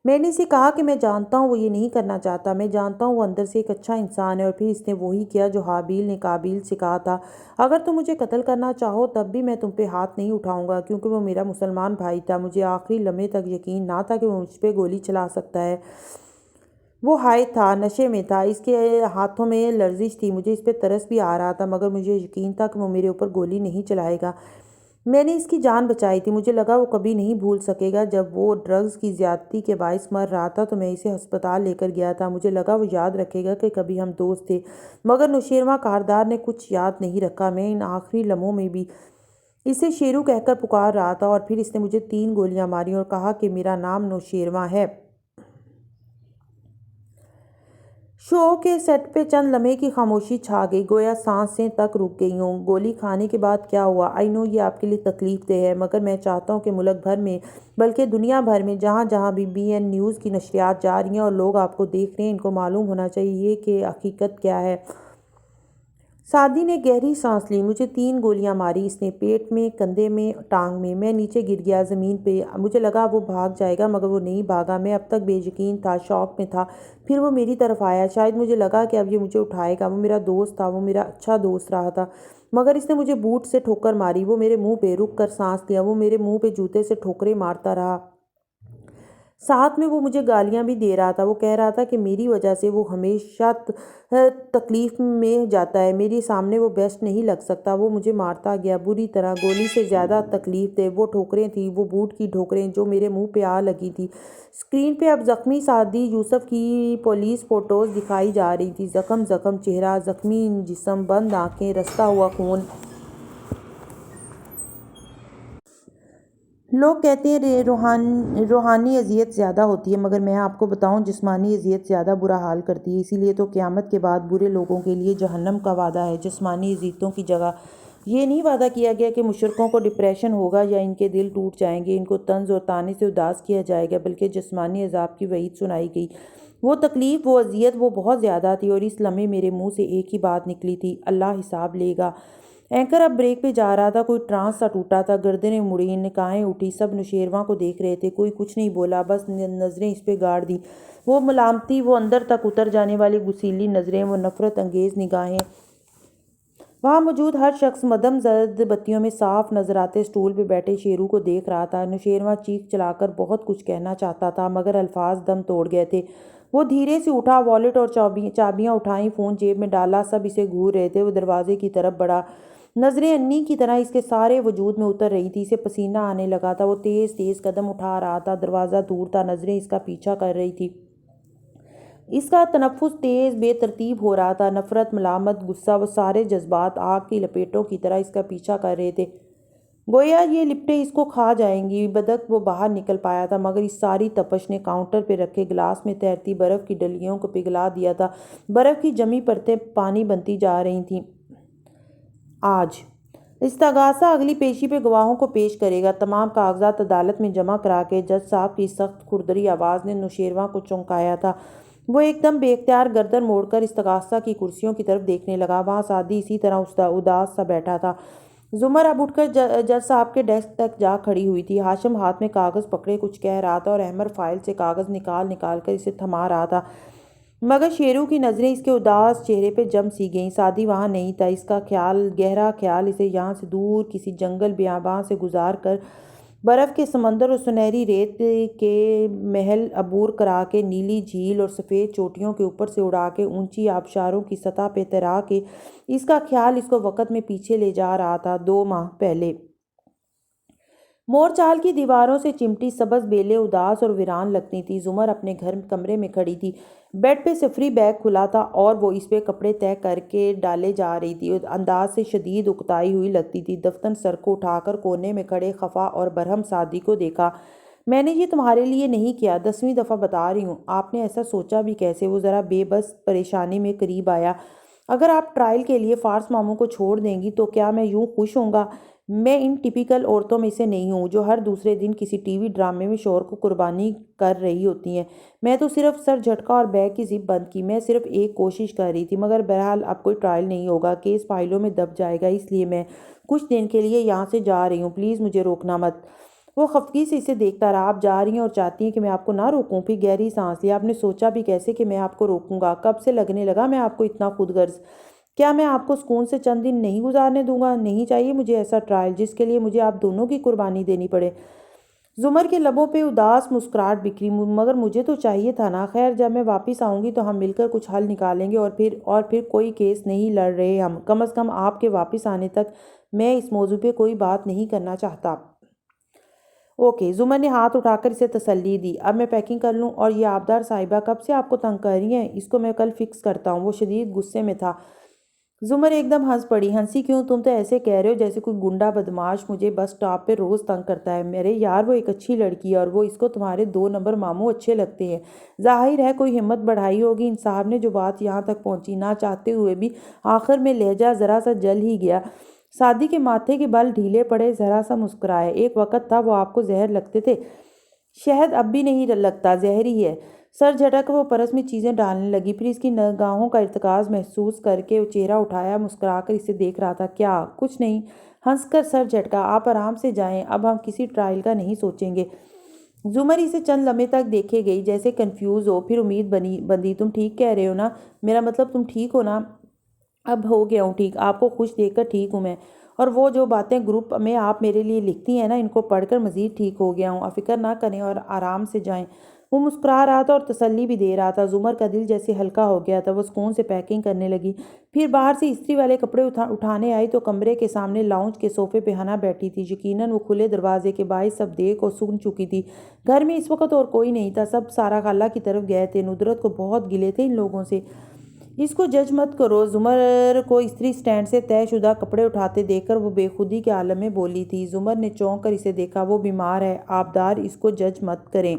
میں نے اسے کہا کہ میں جانتا ہوں وہ یہ نہیں کرنا چاہتا، میں جانتا ہوں وہ اندر سے ایک اچھا انسان ہے، اور پھر اس نے وہی کیا جو حابیل نے قابیل سے کہا تھا، اگر تم مجھے قتل کرنا چاہو تب بھی میں تم پہ ہاتھ نہیں اٹھاؤں گا، کیونکہ وہ میرا مسلمان بھائی تھا۔ مجھے آخری لمحے تک یقین نہ تھا کہ وہ مجھ پہ گولی چلا سکتا ہے۔ وہ ہائے تھا، نشے میں تھا، اس کے ہاتھوں میں لرزش تھی، مجھے اس پہ ترس بھی آ رہا تھا، مگر مجھے یقین تھا کہ وہ میرے اوپر گولی نہیں چلائے گا۔ میں نے اس کی جان بچائی تھی، مجھے لگا وہ کبھی نہیں بھول سکے گا۔ جب وہ ڈرگز کی زیادتی کے باعث مر رہا تھا تو میں اسے ہسپتال لے کر گیا تھا، مجھے لگا وہ یاد رکھے گا کہ کبھی ہم دوست تھے، مگر نوشیروان کاردار نے کچھ یاد نہیں رکھا۔ میں ان آخری لمحوں میں بھی اسے شیرو کہہ کر پکار رہا تھا، اور پھر اس نے مجھے 3 گولیاں ماری اور کہا کہ میرا نام نوشیروان ہے۔ شو کے سیٹ پہ چند لمحے کی خاموشی چھا گئی، گویا سانسیں تک رک گئی ہوں۔ گولی کھانے کے بعد کیا ہوا؟ آئی نو یہ آپ کے لیے تکلیف دہ ہے، مگر میں چاہتا ہوں کہ ملک بھر میں بلکہ دنیا بھر میں جہاں جہاں بھی بی این نیوز کی نشریات جا رہی ہیں اور لوگ آپ کو دیکھ رہے ہیں، ان کو معلوم ہونا چاہیے کہ حقیقت کیا ہے۔ سعدی نے گہری سانس لی۔ مجھے 3 گولیاں ماری اس نے، پیٹ میں، کندھے میں، ٹانگ میں۔ میں نیچے گر گیا زمین پہ، مجھے لگا وہ بھاگ جائے گا، مگر وہ نہیں بھاگا۔ میں اب تک بے یقین تھا، شاک میں تھا۔ پھر وہ میری طرف آیا، شاید مجھے لگا کہ اب یہ مجھے اٹھائے گا۔ وہ میرا دوست تھا، وہ میرا اچھا دوست رہا تھا، مگر اس نے مجھے بوٹ سے ٹھوکر ماری۔ وہ میرے منہ پہ رک کر سانس لیا، وہ میرے منہ پہ جوتے سے ٹھوکریں مارتا رہا، ساتھ میں وہ مجھے گالیاں بھی دے رہا تھا۔ وہ کہہ رہا تھا کہ میری وجہ سے وہ ہمیشہ تکلیف میں جاتا ہے، میرے سامنے وہ بیسٹ نہیں لگ سکتا۔ وہ مجھے مارتا گیا بری طرح، گولی سے زیادہ تکلیف دہ وہ ٹھوکریں تھیں، وہ بوٹ کی ٹھوکریں جو میرے منہ پہ آ لگی تھیں۔ اسکرین پہ اب زخمی سعدی یوسف کی پولیس فوٹوز دکھائی جا رہی تھی، زخم زخم چہرہ، زخمی جسم، بند آنکھیں، رستا ہوا خون۔ لوگ کہتے ہیں روحانی اذیت زیادہ ہوتی ہے، مگر میں آپ کو بتاؤں جسمانی اذیت زیادہ برا حال کرتی ہے۔ اسی لیے تو قیامت کے بعد برے لوگوں کے لیے جہنم کا وعدہ ہے، جسمانی اذیتوں کی جگہ۔ یہ نہیں وعدہ کیا گیا کہ مشرکوں کو ڈپریشن ہوگا یا ان کے دل ٹوٹ جائیں گے، ان کو طنز اور طعنے سے اداس کیا جائے گا، بلکہ جسمانی عذاب کی وعید سنائی گئی۔ وہ تکلیف، وہ اذیت، وہ بہت زیادہ تھی، اور اس لمحے میرے منہ سے ایک ہی بات نکلی تھی، اللہ حساب لے گا۔ اینکر اب بریک پہ جا رہا تھا، کوئی ٹرانس سا ٹوٹا تھا، گردنیں مڑیں، نگاہیں اٹھی، سب نوشیروان کو دیکھ رہے تھے، کوئی کچھ نہیں بولا، بس نظریں اس پہ گاڑ دیں۔ وہ ملامتی، وہ اندر تک اتر جانے والی غسیلی نظریں، وہ نفرت انگیز نگاہیں۔ وہاں موجود ہر شخص مدھم زرد بتیوں میں صاف نظر آتے اسٹول پہ بیٹھے شیرو کو دیکھ رہا تھا۔ نوشیروان چیخ چلا کر بہت کچھ کہنا چاہتا تھا، مگر الفاظ دم توڑ گئے تھے۔ وہ دھیرے سے اٹھا، والیٹ اور چابیاں اٹھائیں، فون جیب میں ڈالا، سب اسے گھور رہے تھے۔ وہ دروازے کی طرف بڑھا، نظریں انی کی طرح اس کے سارے وجود میں اتر رہی تھی، اسے پسینہ آنے لگا تھا۔ وہ تیز تیز قدم اٹھا رہا تھا، دروازہ دور تھا، نظریں اس کا پیچھا کر رہی تھی، اس کا تنفس تیز بے ترتیب ہو رہا تھا۔ نفرت، ملامت، غصہ، وہ سارے جذبات آگ کی لپیٹوں کی طرح اس کا پیچھا کر رہے تھے، گویا یہ لپٹیں اس کو کھا جائیں گی۔ بدک وہ باہر نکل پایا تھا، مگر اس ساری تپش نے کاؤنٹر پہ رکھے گلاس میں تیرتی برف کی ڈلیوں کو پگھلا دیا تھا، برف کی جمی پرتیں پانی بنتی جا رہی تھیں۔ آج استغاثہ اگلی پیشی پہ گواہوں کو پیش کرے گا۔ تمام کاغذات عدالت میں جمع کرا کے جج صاحب کی سخت کھردری آواز نے نوشیروان کو چونکایا تھا۔ وہ ایک دم بے اختیار گردن موڑ کر استغاثہ کی کرسیوں کی طرف دیکھنے لگا۔ وہاں سعدی اسی طرح اداس سا بیٹھا تھا۔ زمر اب اٹھ کر جج صاحب کے ڈیسک تک جا کھڑی ہوئی تھی۔ ہاشم ہاتھ میں کاغذ پکڑے کچھ کہہ رہا تھا، اور احمد فائل سے کاغذ نکال نکال کر اسے تھما رہا تھا، مگر شیرو کی نظریں اس کے اداس چہرے پہ جم سی گئیں۔ سعدی وہاں نہیں تھا، اس کا خیال، گہرا خیال اسے یہاں سے دور کسی جنگل بیاباں سے گزار کر برف کے سمندر اور سنہری ریت کے محل عبور کرا کے، نیلی جھیل اور سفید چوٹیوں کے اوپر سے اڑا کے، اونچی آبشاروں کی سطح پہ تیرا کے، اس کا خیال اس کو وقت میں پیچھے لے جا رہا تھا، 2 ماہ پہلے۔ مورچال کی دیواروں سے چمٹی سبز بیلیں اداس اور ویران لگتی تھیں۔ زمر اپنے کمرے میں کھڑی تھی، بیڈ پہ سفری بیگ کھلا تھا اور وہ اس پہ کپڑے طے کر کے ڈالے جا رہی تھی، انداز سے شدید اکتائی ہوئی لگتی تھی۔ دفتر سر کو اٹھا کر کونے میں کھڑے خفا اور برہم سعدی کو دیکھا۔ میں نے یہ تمہارے لیے نہیں کیا، 10ویں دفعہ بتا رہی ہوں۔ آپ نے ایسا سوچا بھی کیسے؟ وہ ذرا بے بس پریشانی میں قریب آیا۔ اگر آپ ٹرائل کے لیے فارس ماموں کو چھوڑ دیں گی تو کیا میں یوں خوش ہوں گا؟ میں ان ٹپیکل عورتوں میں سے نہیں ہوں جو ہر دوسرے دن کسی ٹی وی ڈرامے میں شوہر کو قربانی کر رہی ہوتی ہیں۔ میں تو صرف سر جھٹکا اور بیگ کی زپ بند کی، میں صرف ایک کوشش کر رہی تھی، مگر بہرحال اب کوئی ٹرائل نہیں ہوگا، کیس فائلوں میں دب جائے گا، اس لیے میں کچھ دن کے لیے یہاں سے جا رہی ہوں، پلیز مجھے روکنا مت۔ وہ خفگی سے اسے دیکھتا رہا۔ آپ جا رہی ہیں اور چاہتی ہیں کہ میں آپ کو نہ روکوں؟ پھر گہری سانس لیا۔ آپ نے سوچا بھی کیسے کہ میں آپ کو روکوں گا؟ کب سے لگنے لگا میں آپ کو اتنا خود غرض؟ کیا میں آپ کو سکون سے چند دن نہیں گزارنے دوں گا؟ نہیں چاہیے مجھے ایسا ٹرائل جس کے لیے مجھے آپ دونوں کی قربانی دینی پڑے۔ زمر کے لبوں پہ اداس مسکراہٹ بکھری۔ مگر مجھے تو چاہیے تھا نا۔ خیر، جب میں واپس آؤں گی تو ہم مل کر کچھ حل نکالیں گے، اور پھر کوئی کیس نہیں لڑ رہے ہم۔ کم از کم آپ کے واپس آنے تک میں اس موضوع پہ کوئی بات نہیں کرنا چاہتا۔ اوکے، زمر نے ہاتھ اٹھا کر اسے تسلی دی۔ اب میں پیکنگ کر لوں؟ اور یہ آبدار صاحبہ کب سے آپ کو تنگ کر رہی ہیں؟ اس کو میں کل فکس کرتا ہوں۔ وہ شدید غصے میں تھا۔ زمر ایک دم ہنس پڑی۔ ہنسی کیوں؟ تم تو ایسے کہہ رہے ہو جیسے کوئی گنڈا بدماش مجھے بس اسٹاپ پہ روز تنگ کرتا ہے۔ میرے یار، وہ ایک اچھی لڑکی ہے اور وہ اس کو تمہارے 2 نمبر ماموں اچھے لگتے ہیں۔ ظاہر ہے کوئی ہمت بڑھائی ہوگی ان صاحب نے جو بات یہاں تک پہنچی۔ نہ چاہتے ہوئے بھی آخر میں لہجہ ذرا سا جل ہی گیا۔ سعدی کے ماتھے کے بال ڈھیلے پڑے، ذرا سا مسکرائے۔ ایک وقت تھا وہ آپ کو زہر لگتے تھے۔ شہد اب بھی نہیں لگتا، زہر ہی ہے۔ سر جھٹک وہ پرس میں چیزیں ڈالنے لگی۔ پھر اس کی نگاہوں کا ارتکاز محسوس کر کے چہرہ اٹھایا، مسکرا کر اسے دیکھ رہا تھا۔ کیا؟ کچھ نہیں۔ ہنس کر سر جھٹکا۔ آپ آرام سے جائیں، اب ہم کسی ٹرائل کا نہیں سوچیں گے۔ زمر اسے چند لمحے تک دیکھے گئی جیسے کنفیوز ہو، پھر امید بندی۔ تم ٹھیک کہہ رہے ہو نا؟ میرا مطلب تم ٹھیک ہو نا؟ اب ہو گیا ہوں ٹھیک، آپ کو خوش دیکھ کر ٹھیک ہوں میں۔ اور وہ جو باتیں گروپ میں آپ میرے لیے لکھتی ہیں نا، ان کو پڑھ کر مزید ٹھیک ہو گیا ہوں۔ آپ فکر نہ کریں اور آرام سے جائیں۔ وہ مسکرا رہا تھا اور تسلی بھی دے رہا تھا۔ زمر کا دل جیسے ہلکا ہو گیا تھا۔ وہ سکون سے پیکنگ کرنے لگی۔ پھر باہر سے استری والے کپڑے اٹھانے آئی تو کمرے کے سامنے لاؤنج کے صوفے پہ ہنا بیٹھی تھی۔ یقیناً وہ کھلے دروازے کے باعث سب دیکھ اور سن چکی تھی۔ گھر میں اس وقت اور کوئی نہیں تھا، سب سارا خالہ کی طرف گئے تھے۔ ندرت کو بہت گلے تھے ان لوگوں سے۔ اس کو جج مت کرو۔ زمر کو استری سٹینڈ سے طے شدہ کپڑے اٹھاتے دیکھ کر وہ بے خودی کے عالم میں بولی تھی۔ زمر نے چونک کر اسے دیکھا۔ وہ بیمار ہے آبدار، اس کو جج مت کریں۔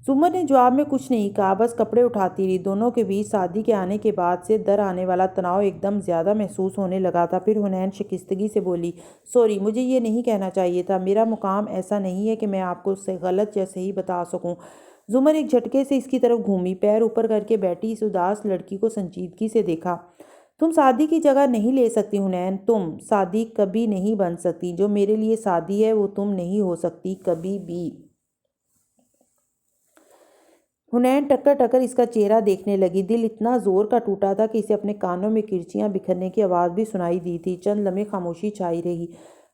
زمر نے جواب میں کچھ نہیں کہا، بس کپڑے اٹھاتی رہی۔ دونوں کے بیچ سعدی کے آنے کے بعد سے در آنے والا تناؤ ایک دم زیادہ محسوس ہونے لگا تھا۔ پھر حنین شکستگی سے بولی، سوری، مجھے یہ نہیں کہنا چاہیے تھا۔ میرا مقام ایسا نہیں ہے کہ میں آپ کو غلط یا صحیح بتا سکوں۔ زمر ایک جھٹکے سے اس کی طرف گھومی، پیر اوپر کر کے بیٹھی اس اداس لڑکی کو سنجیدگی سے دیکھا۔ تم سعدی کی جگہ نہیں لے سکتی حنین۔ تم سعدی کبھی نہیں بن سکتی۔ جو میرے لیے سعدی ہے وہ تم نہیں ہو سکتی، کبھی بھی۔ حنین ٹکر ٹکر اس کا چہرہ دیکھنے لگی۔ دل اتنا زور کا ٹوٹا تھا کہ اسے اپنے کانوں میں کرچیاں بکھرنے کی آواز بھی سنائی دی تھی۔ چند لمحے خاموشی چھائی رہی۔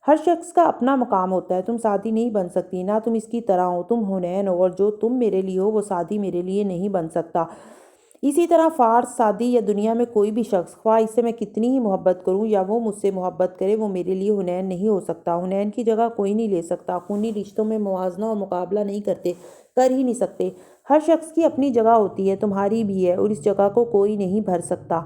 ہر شخص کا اپنا مقام ہوتا ہے۔ تم سعدی نہیں بن سکتی، نہ تم اس کی طرح ہو۔ تم حنین ہو اور جو تم میرے لیے ہو وہ سعدی میرے لیے نہیں بن سکتا۔ اسی طرح فارس، سعدی یا دنیا میں کوئی بھی شخص، خواہ اس سے میں کتنی ہی محبت کروں یا وہ مجھ سے محبت کرے، وہ میرے لیے حنین نہیں ہو سکتا۔ حنین کی جگہ کوئی نہیں لے سکتا۔ خونی رشتوں میں موازنہ اور مقابلہ نہیں کرتے، کر ہی نہیں سکتے۔ ہر شخص کی اپنی جگہ ہوتی ہے، تمہاری بھی ہے، اور اس جگہ کو کوئی نہیں بھر سکتا۔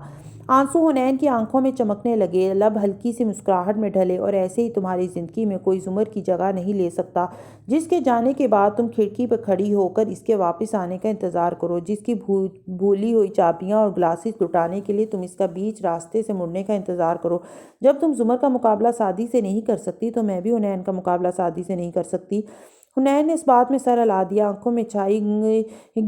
آنسو حنین کی آنکھوں میں چمکنے لگے، لب ہلکی سی مسکراہٹ میں ڈھلے۔ اور ایسے ہی تمہاری زندگی میں کوئی زمر کی جگہ نہیں لے سکتا، جس کے جانے کے بعد تم کھڑکی پہ کھڑی ہو کر اس کے واپس آنے کا انتظار کرو، جس کی بھولی ہوئی چابیاں اور گلاسز لٹانے کے لیے تم اس کا بیچ راستے سے مڑنے کا انتظار کرو۔ جب تم زمر کا مقابلہ سعدی سے نہیں کر سکتی تو میں بھی حنین کا مقابلہ سعدی سے نہیں کر سکتی۔ حنین نے اس بات میں سر ہلا دیا۔ آنکھوں میں چھائی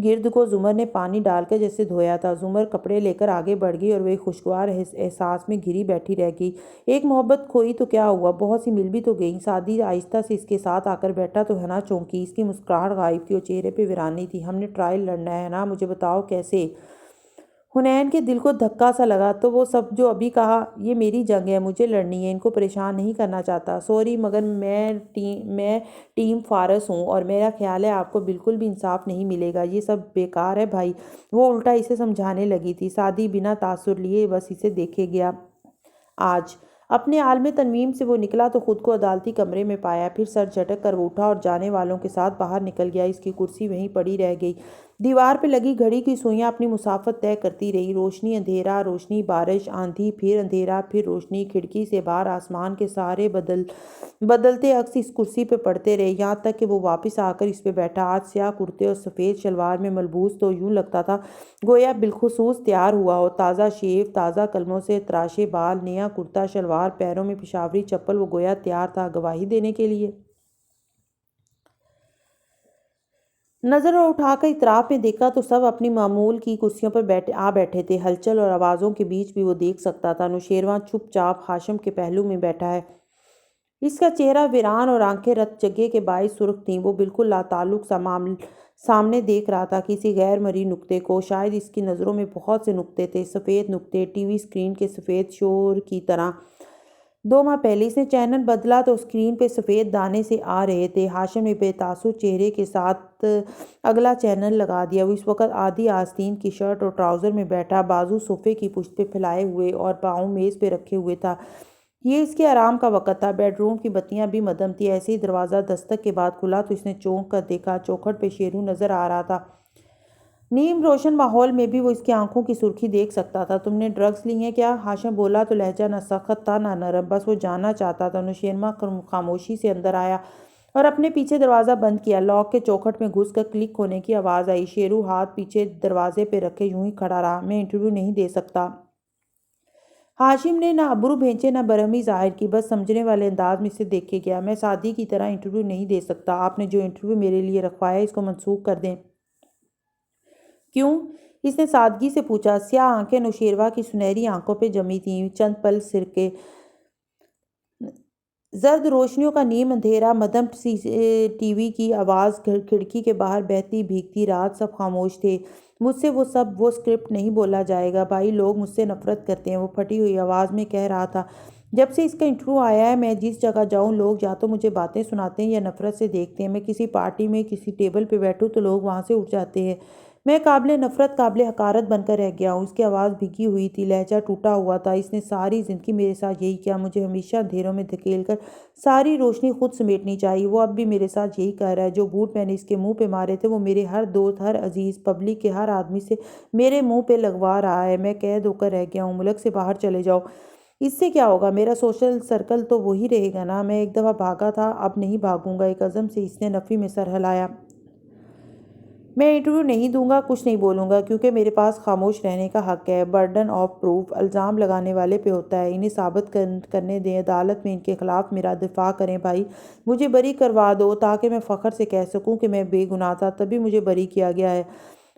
گرد کو زمر نے پانی ڈال کر جیسے دھویا تھا۔ زمر کپڑے لے کر آگے بڑھ گئی اور وہ ایک خوشگوار احساس میں گھری بیٹھی رہ گئی۔ ایک محبت کھوئی تو کیا ہوا، بہت سی مل بھی تو گئیں۔ سعدی آہستہ سے اس کے ساتھ آ کر بیٹھا تو ہنا چونکی۔ اس کی مسکراہٹ غائب تھی اور چہرے پہ ویرانی تھی۔ ہم نے ٹرائل لڑنا ہے نا، مجھے بتاؤ کیسے؟ حنین کے دل کو دھکا سا لگا۔ تو وہ سب جو ابھی کہا، یہ میری جنگ ہے، مجھے لڑنی ہے، ان کو پریشان نہیں کرنا چاہتا۔ سوری، مگر میں ٹیم فارس ہوں اور میرا خیال ہے آپ کو بالکل بھی انصاف نہیں ملے گا۔ یہ سب بیکار ہے بھائی۔ وہ الٹا اسے سمجھانے لگی تھی۔ سعدی بنا تاثر لیے بس اسے دیکھے گیا۔ آج اپنے عالم تنویم سے وہ نکلا تو خود کو عدالتی کمرے میں پایا۔ پھر سر جھٹک کر وہ اٹھا اور جانے والوں کے ساتھ باہر نکل گیا۔ اس کی کرسی وہیں پڑی رہ گئی۔ دیوار پہ لگی گھڑی کی سوئیاں اپنی مسافت طے کرتی رہی۔ روشنی، اندھیرا، روشنی، بارش، آندھی، پھر اندھیرا، پھر روشنی۔ کھڑکی سے باہر آسمان کے سارے بدلتے عکس اس کرسی پہ پڑتے رہے، یہاں تک کہ وہ واپس آ کر اس پہ بیٹھا۔ آج سیاہ کرتے اور سفید شلوار میں ملبوس تو یوں لگتا تھا گویا بالخصوص تیار ہوا ہو۔ تازہ شیو، تازہ قلموں سے تراشے بال، نیا کرتا شلوار، پیروں میں پشاوری چپل، وہ گویا تیار تھا گواہی دینے کے لیے۔ نظر اٹھا کر اطراف میں دیکھا تو سب اپنی معمول کی کرسیوں پر بیٹھے تھے۔ ہلچل اور آوازوں کے بیچ بھی وہ دیکھ سکتا تھا۔ نوشیروان چپ چاپ ہاشم کے پہلو میں بیٹھا ہے۔ اس کا چہرہ ویران اور آنکھیں رت جگہ کے باعث سرخ تھیں۔ وہ بالکل لاتعلق سا سامنے دیکھ رہا تھا، کسی غیر مرئی نقطے کو۔ شاید اس کی نظروں میں بہت سے نقطے تھے، سفید نقطے، ٹی وی اسکرین کے سفید شور کی طرح۔ 2 ماہ پہلے اس نے چینل بدلا تو اسکرین پہ سفید دانے سے آ رہے تھے۔ ہاشم نے بے تاثر چہرے کے ساتھ اگلا چینل لگا دیا۔ وہ اس وقت آدھی آستین کی شرٹ اور ٹراؤزر میں بیٹھا، بازو صوفے کی پشت پہ پھیلائے ہوئے اور پاؤں میز پہ رکھے ہوئے تھا۔ یہ اس کے آرام کا وقت تھا۔ بیڈ روم کی بتیاں بھی مدھم تھی۔ ایسے ہی دروازہ دستک کے بعد کھلا تو اس نے چونک کر دیکھا، چوکھٹ پہ شیرو نظر آ رہا تھا۔ نیم روشن ماحول میں بھی وہ اس کی آنکھوں کی سرخی دیکھ سکتا تھا۔ تم نے ڈرگز لی ہیں کیا؟ ہاشم بولا تو لہجہ نہ سخت تھا نہ نرم، بس وہ جاننا چاہتا تھا۔ نوشیروان خاموشی سے اندر آیا اور اپنے پیچھے دروازہ بند کیا۔ لاک کے چوکھٹ میں گھس کر کلک ہونے کی آواز آئی۔ شیرو ہاتھ پیچھے دروازے پہ رکھے یوں ہی کھڑا رہا۔ میں انٹرویو نہیں دے سکتا۔ ہاشم نے نہ ابرو بھینچے نہ برہمی ظاہر کی، بس سمجھنے والے انداز میں اسے دیکھے گیا۔ میں سادی کی طرح انٹرویو نہیں دے سکتا۔ آپ نے جو انٹرویو میرے لیے رکھوایا ہے اس کو منسوخ کر دیں۔ کیوں؟ اس نے سادگی سے پوچھا۔ سیاہ آنکھیں نوشیروان کی سنہری آنکھوں پہ جمی تھیں، چند پل سرکے۔ زرد روشنیوں کا نیم اندھیرا، مدھم ٹی وی کی آواز، کھڑکی کے باہر بہتی بھیگتی رات، سب خاموش تھے۔ مجھ سے وہ اسکرپٹ نہیں بولا جائے گا بھائی، لوگ مجھ سے نفرت کرتے ہیں، وہ پھٹی ہوئی آواز میں کہہ رہا تھا۔ جب سے اس کا انٹرویو آیا ہے میں جس جگہ جاؤں لوگ یا تو مجھے باتیں سناتے ہیں یا نفرت سے دیکھتے ہیں۔ میں کسی پارٹی میں کسی ٹیبل پہ بیٹھوں تو لوگ وہاں سے اٹھ جاتے ہیں۔ میں قابل نفرت، قابل حقارت بن کر رہ گیا ہوں۔ اس کی آواز بھیگی ہوئی تھی، لہجہ ٹوٹا ہوا تھا۔ اس نے ساری زندگی میرے ساتھ یہی کیا، مجھے ہمیشہ اندھیروں میں دھکیل کر ساری روشنی خود سمیٹنی چاہیے۔ وہ اب بھی میرے ساتھ یہی کر رہا ہے۔ جو بوٹ میں نے اس کے منہ پہ مارے تھے وہ میرے ہر دوست، ہر عزیز، پبلک کے ہر آدمی سے میرے منہ پہ لگوا رہا ہے۔ میں قید ہو کر رہ گیا ہوں۔ ملک سے باہر چلے جاؤ۔ اس سے کیا ہوگا؟ میرا سوشل سرکل تو وہی رہے گا نا۔ میں ایک دفعہ بھاگا تھا، اب نہیں بھاگوں گا۔ ایک عزم سے اس نے نفی میں سر ہلایا۔ میں انٹرویو نہیں دوں گا، کچھ نہیں بولوں گا، کیونکہ میرے پاس خاموش رہنے کا حق ہے۔ برڈن آف پروف الزام لگانے والے پہ ہوتا ہے۔ انہیں ثابت کرنے دیں، عدالت میں ان کے خلاف میرا دفاع کریں بھائی، مجھے بری کروا دو تاکہ میں فخر سے کہہ سکوں کہ میں بے گناہ تھا، تبھی مجھے بری کیا گیا ہے۔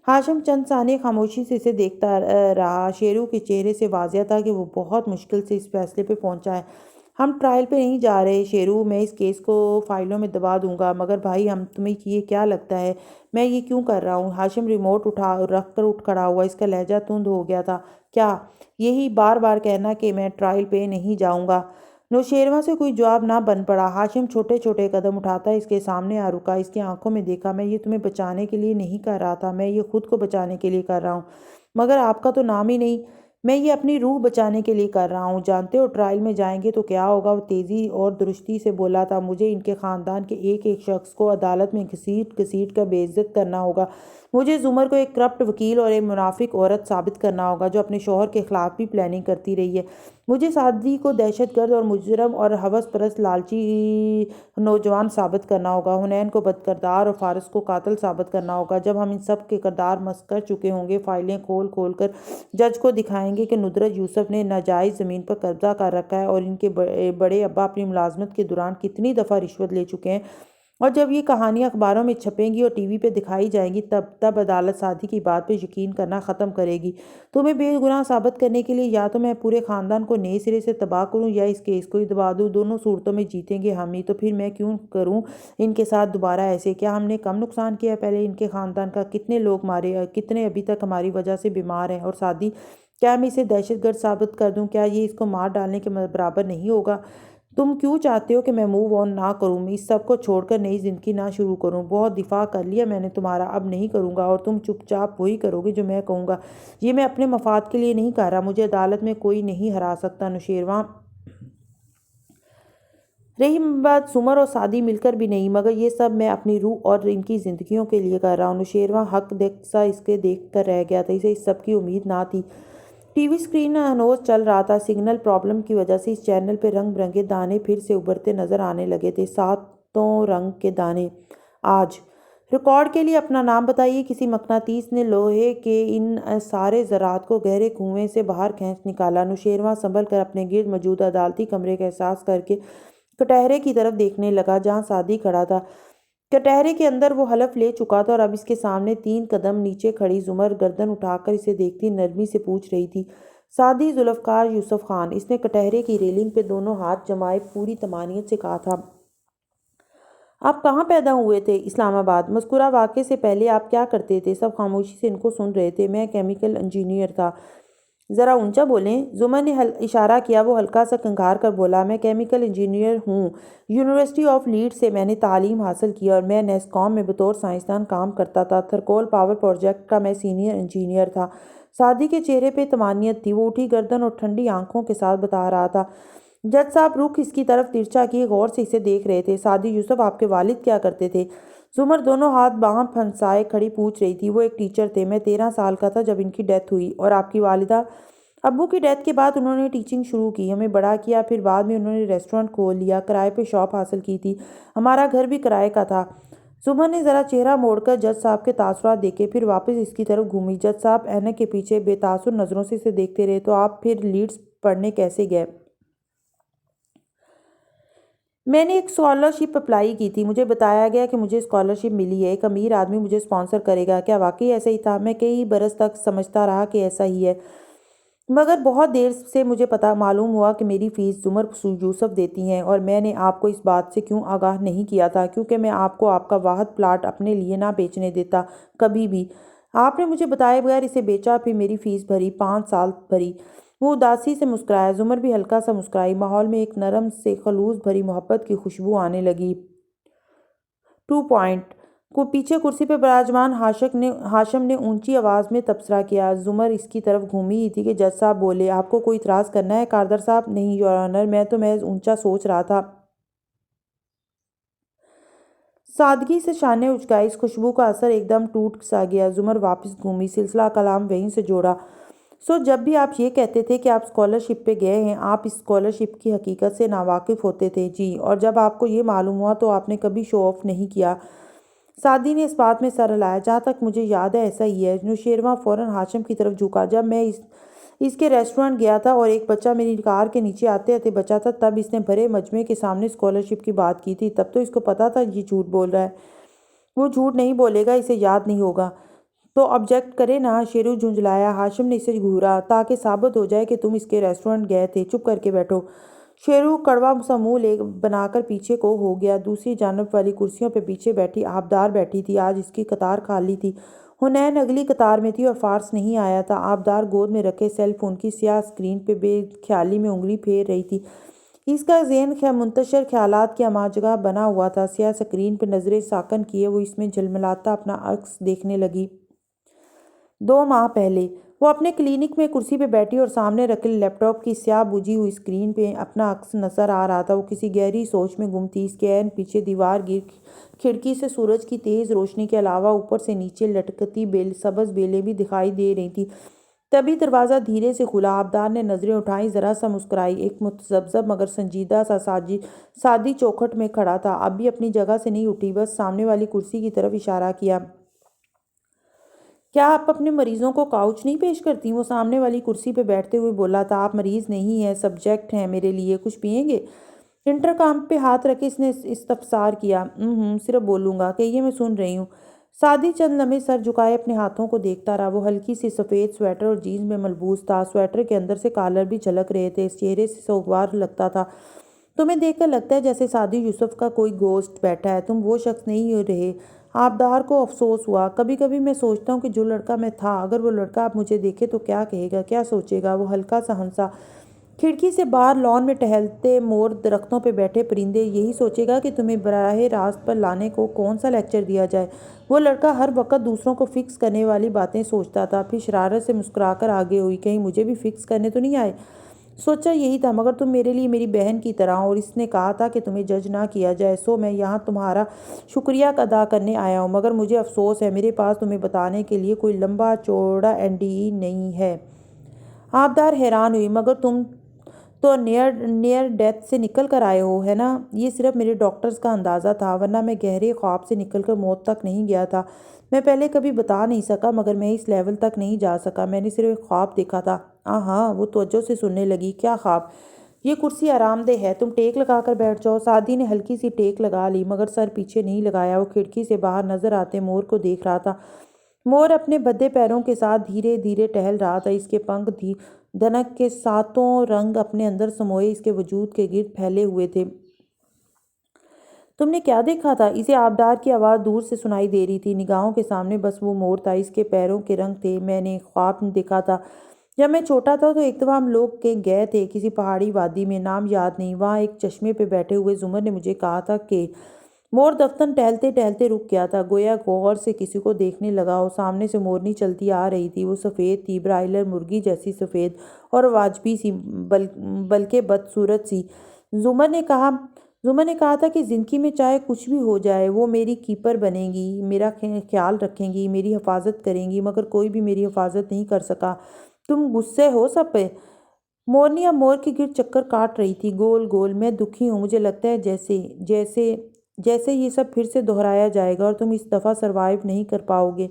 ہاشم چند ثانیے خاموشی سے اسے دیکھتا رہا۔ شیرو کے چہرے سے واضح تھا کہ وہ بہت مشکل سے اس فیصلے پہ پہنچا ہے۔ ہم ٹرائل پہ نہیں جا رہے شیرو، میں اس کیس کو فائلوں میں دبا دوں گا، مگر بھائی تمہیں یہ کیا لگتا ہے میں یہ کیوں کر رہا ہوں؟ ہاشم ریموٹ رکھ کر اٹھ کھڑا ہوا، اس کا لہجہ تند ہو گیا تھا۔ کیا یہی بار بار کہنا کہ میں ٹرائل پہ نہیں جاؤں گا؟ نوشیروان سے کوئی جواب نہ بن پڑا۔ ہاشم چھوٹے چھوٹے قدم اٹھاتا اس کے سامنے آ رکا، اس کی آنکھوں میں دیکھا۔ میں یہ تمہیں بچانے کے لیے نہیں کر رہا تھا، میں یہ خود کو بچانے کے لیے کر رہا ہوں، مگر آپ کا تو نام ہی نہیں۔ میں یہ اپنی روح بچانے کے لیے کر رہا ہوں۔ جانتے ہو ٹرائل میں جائیں گے تو کیا ہوگا؟ وہ تیزی اور درستی سے بولا تھا۔ مجھے ان کے خاندان کے ایک ایک شخص کو عدالت میں گھسیٹ گھسیٹ کر بے عزت کرنا ہوگا۔ مجھے زمر کو ایک کرپٹ وکیل اور ایک منافق عورت ثابت کرنا ہوگا جو اپنے شوہر کے خلاف بھی پلاننگ کرتی رہی ہے۔ مجھے سادی کو دہشت گرد اور مجرم اور ہوس پرست لالچی نوجوان ثابت کرنا ہوگا، حنین کو بد کردار اور فارس کو قاتل ثابت کرنا ہوگا۔ جب ہم ان سب کے کردار مسخ کر چکے ہوں گے، فائلیں کھول کھول کر جج کو دکھائیں گے کہ ندرت یوسف نے ناجائز زمین پر قبضہ کر رکھا ہے اور ان کے بڑے ابا اپنی ملازمت کے دوران کتنی دفعہ رشوت لے چکے ہیں، اور جب یہ کہانیاں اخباروں میں چھپیں گی اور ٹی وی پہ دکھائی جائیں گی، تب عدالت سادی کی بات پہ یقین کرنا ختم کرے گی۔ تمہیں بے گناہ ثابت کرنے کے لیے یا تو میں پورے خاندان کو نئے سرے سے تباہ کروں یا اس کیس کو ہی دبا دوں۔ دونوں صورتوں میں جیتیں گے ہم ہی، تو پھر میں کیوں کروں ان کے ساتھ دوبارہ ایسے؟ کیا ہم نے کم نقصان کیا ہے؟ پہلے ان کے خاندان کا کتنے لوگ مارے، کتنے ابھی تک ہماری وجہ سے بیمار ہیں؟ اور سادی، کیا میں اسے دہشت گرد ثابت کر دوں؟ کیا یہ اس کو مار ڈالنے کے برابر نہیں ہوگا؟ تم کیوں چاہتے ہو کہ میں موو آن نہ کروں، اس سب کو چھوڑ کر نئی زندگی نہ شروع کروں؟ بہت دفاع کر لیا میں نے تمہارا، اب نہیں کروں گا، اور تم چپ چاپ وہی کرو گے جو میں کہوں گا۔ یہ میں اپنے مفاد کے لیے نہیں کر رہا، مجھے عدالت میں کوئی نہیں ہرا سکتا۔ نوشیروان رہی بات سمر اور سادی مل کر بھی نہیں، مگر یہ سب میں اپنی روح اور ان کی زندگیوں کے لیے کر رہا ہوں۔ نوشیروان حق سا اس کے دیکھ کر رہ گیا تھا، اسے اس سب کی امید نہ تھی۔ ٹی وی اسکرین ہنوز چل رہا تھا، سگنل پرابلم کی وجہ سے اس چینل پہ رنگ برنگے دانے پھر سے ابھرتے نظر آنے لگے تھے، 7 رنگ کے دانے۔ آج ریکارڈ کے لیے اپنا نام بتائیے۔ کسی مقناطیس نے لوہے کے ان سارے ذرات کو گہرے کنویں سے باہر کھینچ نکالا۔ نوشیروان سنبھل کر اپنے گرد موجود عدالتی کمرے کا احساس کر کے کٹہرے کی طرف دیکھنے لگا جہاں سادی کھڑا تھا۔ کٹہرے کے اندر وہ حلف لے چکا تھا اور اب اس کے سامنے 3 قدم نیچے کھڑی زمر گردن اٹھا کر اسے دیکھتی نرمی سے پوچھ رہی تھی، سعدی ذوالفقار یوسف خان، اس نے کٹہرے کی ریلنگ پہ دونوں ہاتھ جمائے پوری طمانینت سے کہا تھا۔ آپ کہاں پیدا ہوئے تھے؟ اسلام آباد۔ مذکورہ واقعے سے پہلے آپ کیا کرتے تھے؟ سب خاموشی سے ان کو سن رہے تھے۔ میں کیمیکل انجینئر تھا۔ ذرا اونچا بولیں۔ زمر نے اشارہ کیا۔ وہ ہلکا سا کنکھار کر بولا، میں کیمیکل انجینئر ہوں، یونیورسٹی آف لیڈ سے میں نے تعلیم حاصل کی اور میں نیسکوم میں بطور سائنسدان کام کرتا تھا۔ تھرکول پاور پروجیکٹ کا میں سینئر انجینئر تھا۔ سعدی کے چہرے پہ طمانینت تھی۔ وہ اٹھی گردن اور ٹھنڈی آنکھوں کے ساتھ بتا رہا تھا۔ جج صاحب رخ اس کی طرف ترچھا کیے غور سے اسے دیکھ رہے تھے۔ سعدی یوسف، آپ کے والد کیا کرتے تھے؟ زمر دونوں ہاتھ باہم پھنسائے کھڑی پوچھ رہی تھی۔ وہ ایک ٹیچر تھے۔ میں 13 سال کا تھا جب ان کی ڈیتھ ہوئی۔ اور آپ کی والدہ؟ ابو کی ڈیتھ کے بعد انہوں نے ٹیچنگ شروع کی، ہمیں بڑا کیا، پھر بعد میں انہوں نے ریسٹورنٹ کھول لیا، کرائے پہ شاپ حاصل کی تھی، ہمارا گھر بھی کرائے کا تھا۔ زمر نے ذرا چہرہ موڑ کر جج صاحب کے تاثرات دیکھے، پھر واپس اس کی طرف گھومی۔ جج صاحب اینک کے پیچھے بے تاثر نظروں سے اسے دیکھتے رہے۔ تو آپ پھر لیڈز پڑھنے کیسے گئے؟ میں نے ایک اسکالرشپ اپلائی کی تھی، مجھے بتایا گیا کہ مجھے اسکالرشپ ملی ہے، ایک امیر آدمی مجھے اسپانسر کرے گا۔ کیا واقعی ایسا ہی تھا؟ میں کئی برس تک سمجھتا رہا کہ ایسا ہی ہے، مگر بہت دیر سے مجھے معلوم ہوا کہ میری فیس زمر یوسف دیتی ہیں، اور میں نے آپ کو اس بات سے کیوں آگاہ نہیں کیا تھا؟ کیونکہ میں آپ کو آپ کا واحد پلاٹ اپنے لیے نہ بیچنے دیتا، کبھی بھی۔ آپ نے مجھے بتائے بغیر اسے بیچا، پھر میری فیس بھری، 5 سال بھری۔ وہ اداسی سے مسکرایا۔ زمر بھی ہلکا سا مسکرائی۔ ماحول میں ایک نرم سے خلوص بھری محبت کی خوشبو آنے لگی۔ 2 پوائنٹ کو پیچھے کرسی پہ براجمان ہاشم نے اونچی آواز میں تبصرہ کیا۔ زمر اس کی طرف گھومی ہی تھی کہ جج صاحب بولے، آپ کو کوئی اعتراض کرنا ہے کاردر صاحب؟ نہیں یور آنر، میں تو محض اونچا سوچ رہا تھا۔ سادگی سے شانے اچکائی۔ اس خوشبو کا اثر ایک دم ٹوٹ سا گیا۔ زمر واپس گھومی، سلسلہ کلام وہیں سے جوڑا۔ سو جب بھی آپ یہ کہتے تھے کہ آپ اسکالرشپ پہ گئے ہیں، آپ اس اسکالرشپ کی حقیقت سے ناواقف ہوتے تھے؟ جی، اور جب آپ کو یہ معلوم ہوا تو آپ نے کبھی شو آف نہیں کیا؟ سعدی نے اس بات میں سر ہلایا۔ جہاں تک مجھے یاد ہے ایسا ہی ہے۔ نوشیروان فوراً ہاشم کی طرف جھکا۔ جب میں اس کے ریسٹورنٹ گیا تھا اور ایک بچہ میری کار کے نیچے آتے آتے بچا تھا، تب اس نے بھرے مجمع کے سامنے اسکالرشپ کی بات کی تھی۔ تب تو اس کو پتا تھا یہ جھوٹ بول رہا ہے۔ وہ جھوٹ نہیں بولے گا، اسے یاد نہیں ہوگا تو آبجیکٹ کرے نا۔ شیرو جھنجھلایا۔ ہاشم نے اسے گھورا۔ تاکہ ثابت ہو جائے کہ تم اس کے ریسٹورنٹ گئے تھے، چپ کر کے بیٹھو۔ شیرو کڑوا سا منہ بنا کر پیچھے کو ہو گیا۔ دوسری جانب والی کرسیوں پہ پیچھے بیٹھی آبدار بیٹھی تھی۔ آج اس کی قطار خالی تھی۔ حنین اگلی قطار میں تھی اور فارس نہیں آیا تھا۔ آبدار گود میں رکھے سیل فون کی سیاہ اسکرین پہ بے خیالی میں انگلی پھیر رہی تھی۔ اس کا ذہن منتشر خیالات کی اماجگاہ بنا ہوا تھا۔ سیاہ اسکرین پہ نظریں ساکن کیے وہ اس میں جھلملاتا اپنا عکس دیکھنے لگی۔ 2 ماہ پہلے وہ اپنے کلینک میں کرسی پہ بیٹھی اور سامنے رکھے لیپ ٹاپ کی سیاہ بجھی ہوئی اسکرین پہ اپنا عکس نظر آ رہا تھا۔ وہ کسی گہری سوچ میں گم تھی۔ اس کے عین پیچھے دیوار کھڑکی سے سورج کی تیز روشنی کے علاوہ اوپر سے نیچے لٹکتی سبز بیلیں بھی دکھائی دے رہی تھیں۔ تبھی دروازہ دھیرے سے کھلا۔ آبدار نے نظریں اٹھائیں، ذرا سا مسکرائی۔ ایک متذبذب مگر سنجیدہ سا سادی چوکھٹ میں کھڑا تھا۔ اب بھی اپنی جگہ سے نہیں اٹھی، بس سامنے والی کرسی کی طرف اشارہ کیا۔ کیا آپ اپنے مریضوں کو کاؤچ نہیں پیش کرتی؟ وہ سامنے والی کرسی پہ بیٹھتے ہوئے بولا تھا۔ آپ مریض نہیں ہیں، سبجیکٹ ہیں میرے لیے۔ کچھ پئیں گے؟ انٹرکام پہ ہاتھ رکھے اس نے استفسار کیا۔ صرف بولوں گا۔ کہیے، میں سن رہی ہوں۔ سعدی چند لمحے سر جھکائے اپنے ہاتھوں کو دیکھتا رہا۔ وہ ہلکی سی سفید سویٹر اور جینز میں ملبوس تھا۔ سویٹر کے اندر سے کالر بھی جھلک رہے تھے۔ چہرے سے سوگوار لگتا تھا۔ تمہیں دیکھ کر لگتا ہے جیسے سعدی یوسف کا کوئی گوسٹ بیٹھا ہے، تم وہ شخص نہیں رہے۔ آبدار کو افسوس ہوا۔ کبھی کبھی میں سوچتا ہوں کہ جو لڑکا میں تھا، اگر وہ لڑکا اب مجھے دیکھے تو کیا کہے گا، کیا سوچے گا؟ وہ ہلکا سا ہنسا۔ کھڑکی سے باہر لان میں ٹہلتے مور، درختوں پہ بیٹھے پرندے، یہی سوچے گا کہ تمہیں براہ راست پر لانے کو کون سا لیکچر دیا جائے۔ وہ لڑکا ہر وقت دوسروں کو فکس کرنے والی باتیں سوچتا تھا۔ پھر شرارت سے مسکرا کر آگے ہوئی۔ کہیں مجھے بھی فکس کرنے تو نہیں آئے؟ سوچا یہی تھا، مگر تم میرے لیے میری بہن کی طرح ہو، اور اس نے کہا تھا کہ تمہیں جج نہ کیا جائے، سو میں یہاں تمہارا شکریہ ادا کرنے آیا ہوں۔ مگر مجھے افسوس ہے، میرے پاس تمہیں بتانے کے لیے کوئی لمبا چوڑا NDA نہیں ہے۔ آبدار حیران ہوئی۔ مگر تم تو نیئر ڈیتھ سے نکل کر آئے ہو، ہے نا؟ یہ صرف میرے ڈاکٹرز کا اندازہ تھا، ورنہ میں گہرے خواب سے نکل کر موت تک نہیں گیا تھا۔ میں پہلے کبھی بتا نہیں سکا، مگر میں اس لیول تک نہیں جا سکا۔ میں نے صرف ایک خواب دیکھا تھا۔ ہاں، وہ توجہ سے سننے لگی۔ کیا خواب؟ یہ کرسی آرام دہ ہے، تم ٹیک لگا کر بیٹھ جاؤ۔ سعدی نے ہلکی سی ٹیک لگا لی، مگر سر پیچھے نہیں لگایا۔ وہ کھڑکی سے باہر نظر آتے مور کو دیکھ رہا تھا۔ مور اپنے بھدے پیروں کے ساتھ دھیرے دھیرے ٹہل رہا تھا۔ اس کے پنکھ دھنک کے ساتوں رنگ اپنے اندر سموئے اس کے وجود کے گرد پھیلے ہوئے تھے۔ تم نے کیا دیکھا تھا؟ اسے آبدار کی آواز دور سے سنائی دے رہی تھی۔ نگاہوں کے سامنے بس وہ مور تھا، اس کے پیروں کے رنگ تھے۔ میں نے خواب دیکھا تھا جب میں چھوٹا تھا، تو ایک دفعہ ہم لوگ گئے تھے کسی پہاڑی وادی میں، نام یاد نہیں۔ وہاں ایک چشمے پہ بیٹھے ہوئے زمر نے مجھے کہا تھا کہ مور دفتن ٹہلتے ٹہلتے رک گیا تھا، گویا غور سے کسی کو دیکھنے لگا ہو۔ سامنے سے مورنی چلتی آ رہی تھی، وہ سفید تھی، برائلر مرغی جیسی سفید اور واجبی سی، بلکہ بدصورت سی۔ زمر نے کہا تھا کہ زندگی میں چاہے کچھ بھی ہو جائے، وہ میری کیپر بنے گی، میرا خیال رکھیں گی، میری حفاظت کریں گی، مگر کوئی بھی میری حفاظت نہیں کر سکا۔ تم غصے ہو سب پہ؟ مورنی اب مور کے گرد چکر کاٹ رہی تھی، گول گول۔ میں دکھی ہوں، مجھے لگتا ہے جیسے یہ سب پھر سے دہرایا جائے گا اور تم اس دفعہ سروائیو نہیں کر پاؤ گے۔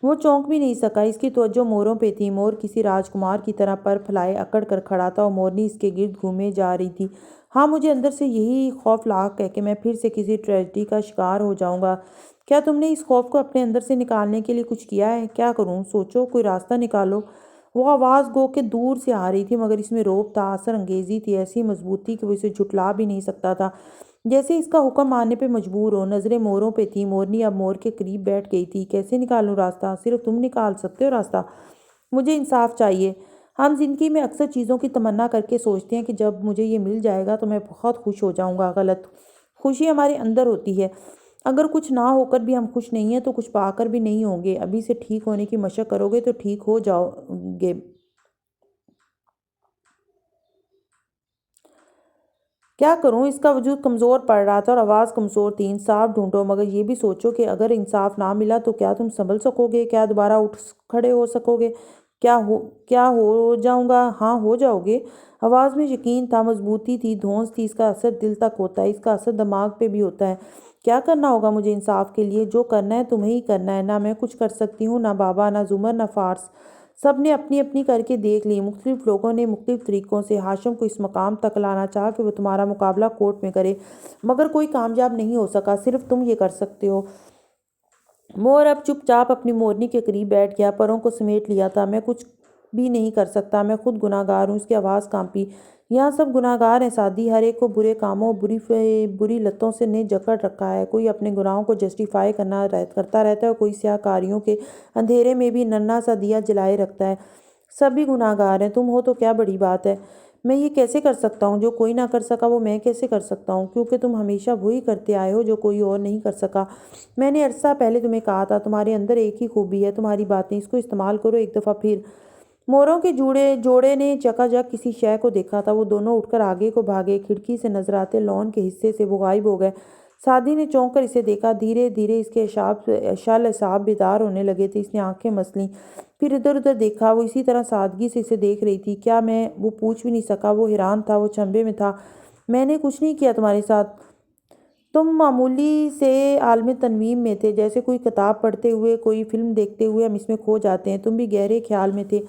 وہ چونک بھی نہیں سکا، اس کی توجہ موروں پہ تھی۔ مور کسی راجکمار کی طرح پر پھیلائے اکڑ کر کھڑا تھا اور مورنی اس کے گرد گھومے جا رہی تھی۔ ہاں، مجھے اندر سے یہی خوف لاحق ہے کہ میں پھر سے کسی ٹریجڈی کا شکار ہو جاؤں گا۔ کیا تم نے اس خوف کو اپنے اندر سے نکالنے کے لیے کچھ کیا ہے؟ کیا کروں؟ سوچو، کوئی راستہ نکالو۔ وہ آواز گو کہ دور سے آ رہی تھی، مگر اس میں رعب تھا، اثر انگیزی تھی، ایسی مضبوط تھی کہ وہ اسے جھٹلا بھی نہیں سکتا تھا، جیسے اس کا حکم ماننے پہ مجبور ہو۔ نظریں موروں پہ تھیں۔ مورنی اب مور کے قریب بیٹھ گئی تھی۔ کیسے نکالوں راستہ؟ صرف تم نکال سکتے ہو راستہ۔ مجھے انصاف چاہیے۔ ہم زندگی میں اکثر چیزوں کی تمنا کر کے سوچتے ہیں کہ جب مجھے یہ مل جائے گا تو میں بہت خوش ہو جاؤں گا۔ غلط۔ خوشی ہمارے اندر ہوتی ہے۔ اگر کچھ نہ ہو کر بھی ہم خوش نہیں ہیں تو کچھ پا کر بھی نہیں ہوں گے۔ ابھی سے ٹھیک ہونے کی مشق کرو گے تو ٹھیک ہو جاؤ گے۔ کیا کروں؟ اس کا وجود کمزور پڑ رہا تھا اور آواز کمزور تھی۔ انصاف ڈھونڈو، مگر یہ بھی سوچو کہ اگر انصاف نہ ملا تو کیا تم سنبھل سکو گے؟ کیا دوبارہ اٹھ کھڑے ہو سکو گے؟ کیا ہو جاؤں گا؟ ہاں، ہو جاؤ گے۔ آواز میں یقین تھا، مضبوطی تھی، دھونس تھی۔ اس کا اثر دل تک ہوتا ہے، اس کا اثر دماغ پہ بھی ہوتا ہے۔ کیا کرنا ہوگا مجھے انصاف کے لیے؟ جو کرنا ہے تمہیں ہی کرنا ہے۔ نہ میں کچھ کر سکتی ہوں، نہ بابا، نہ زمر، نہ فارس۔ سب نے اپنی اپنی کر کے دیکھ لی۔ مختلف لوگوں نے مختلف طریقوں سے ہاشم کو اس مقام تک لانا چاہا کہ وہ تمہارا مقابلہ کورٹ میں کرے، مگر کوئی کامیاب نہیں ہو سکا۔ صرف تم یہ کر سکتے ہو۔ مور اب چپ چاپ اپنی مورنی کے قریب بیٹھ گیا، پروں کو سمیٹ لیا تھا۔ میں کچھ بھی نہیں کر سکتا، میں خود گناہ گار ہوں۔ اس کی آواز کانپی۔ یہاں سب گناہ گار ہیں سعدی، ہر ایک کو برے کاموں، بری لتوں سے نے جکڑ رکھا ہے۔ کوئی اپنے گناہوں کو جسٹیفائی کرتا رہتا ہے اور کوئی سیاہ کاریوں کے اندھیرے میں بھی ننھا سا دیا جلائے رکھتا ہے۔ سبھی گناہ گار ہیں، تم ہو تو کیا بڑی بات ہے؟ میں یہ کیسے کر سکتا ہوں؟ جو کوئی نہ کر سکا وہ میں کیسے کر سکتا ہوں؟ کیونکہ تم ہمیشہ وہی کرتے آئے ہو جو کوئی اور نہیں کر سکا۔ میں نے عرصہ پہلے تمہیں کہا تھا، تمہارے اندر ایک ہی خوبی ہے، تمہاری باتیں، اس کو استعمال کرو ایک دفعہ پھر۔ موروں کے جوڑے نے چکا جک کسی شے کو دیکھا تھا۔ وہ دونوں اٹھ کر آگے کو بھاگے۔ کھڑکی سے نظر آتے لون کے حصے سے وہ غائب ہو گئے۔ سعدی نے چونک کر اسے دیکھا۔ دھیرے دھیرے اس کے شل اعصاب بیدار ہونے لگے تھے۔ اس نے آنکھیں مس لیں، پھر ادھر ادھر دیکھا۔ وہ اسی طرح سادگی سے اسے دیکھ رہی تھی۔ کیا میں؟ وہ پوچھ بھی نہیں سکا، وہ حیران تھا، وہ چنبے میں تھا۔ میں نے کچھ نہیں کیا تمہارے ساتھ۔ تم معمولی سے عالم تنویم میں تھے، جیسے کوئی کتاب پڑھتے ہوئے، کوئی فلم دیکھتے ہوئے ہم اس میں کھو جاتے ہیں۔ تم بھی گہرے خیال میں تھے۔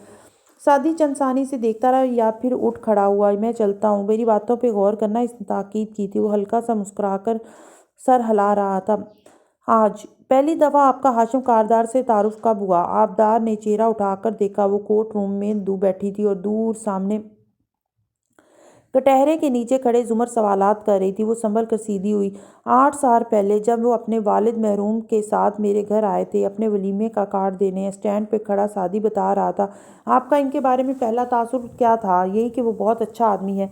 سعدی چند ثانی سے دیکھتا رہا یا پھر اٹھ کھڑا ہوا۔ میں چلتا ہوں، میری باتوں پہ غور کرنا، اس نے تاکید کی تھی۔ وہ ہلکا سا مسکرا کر سر ہلا رہا تھا۔ آج پہلی دفعہ آپ کا ہاشم کاردار سے تعارف کب ہوا؟ آبدار نے چہرہ اٹھا کر دیکھا۔ وہ کورٹ روم میں بیٹھی تھی اور دور سامنے کٹہرے کے نیچے کھڑے زمر سوالات کر رہی تھی۔ وہ سنبھل کر سیدھی ہوئی۔ 8 سال پہلے جب وہ اپنے والد مرحوم کے ساتھ میرے گھر آئے تھے اپنے ولیمے کا کارڈ دینے، اسٹینڈ پہ کھڑا سعدی بتا رہا تھا۔ آپ کا ان کے بارے میں پہلا تاثر کیا تھا؟ یہی کہ وہ بہت اچھا آدمی ہے۔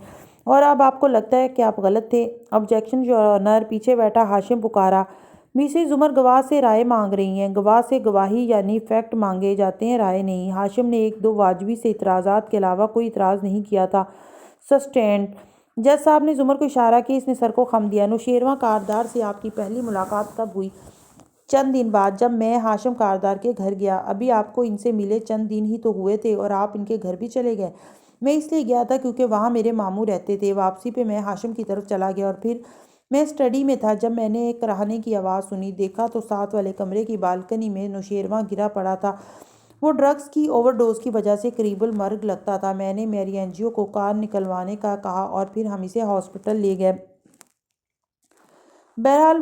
اور اب آپ کو لگتا ہے کہ آپ غلط تھے؟ آبجیکشن یور آنر، پیچھے بیٹھا ہاشم پکارا۔ مسز زمر گواہ سے رائے مانگ رہی ہیں۔ گواہ سے گواہی یعنی فیکٹ مانگے جاتے ہیں، رائے نہیں۔ ہاشم نے 1-2 واجبی سے اعتراضات کے علاوہ کوئی اعتراض نہیں کیا تھا۔ سسٹینڈ۔ جج صاحب نے زمر کو اشارہ کیا۔ اس نے سر کو خم دیا۔ نوشیروان کاردار سے آپ کی پہلی ملاقات کب ہوئی؟ چند دن بعد، جب میں ہاشم کاردار کے گھر گیا۔ ابھی آپ کو ان سے ملے چند دن ہی تو ہوئے تھے اور آپ ان کے گھر بھی چلے گئے۔ میں اس لیے گیا تھا کیونکہ وہاں میرے ماموں رہتے تھے۔ واپسی پہ میں ہاشم کی طرف چلا گیا اور پھر میں اسٹڈی میں تھا جب میں نے ایک کراہنے کی آواز سنی۔ دیکھا تو ساتھ والے کمرے کی بالکنی میں نوشیروان گرا پڑا تھا۔ وہ ڈرگس کی اوور ڈوز کی وجہ سے قریب المرگ لگتا تھا۔ میں نے میری این جی او کو کار نکلوانے کا کہا اور پھر ہم اسے ہاسپٹل لے گئے۔ بہرحال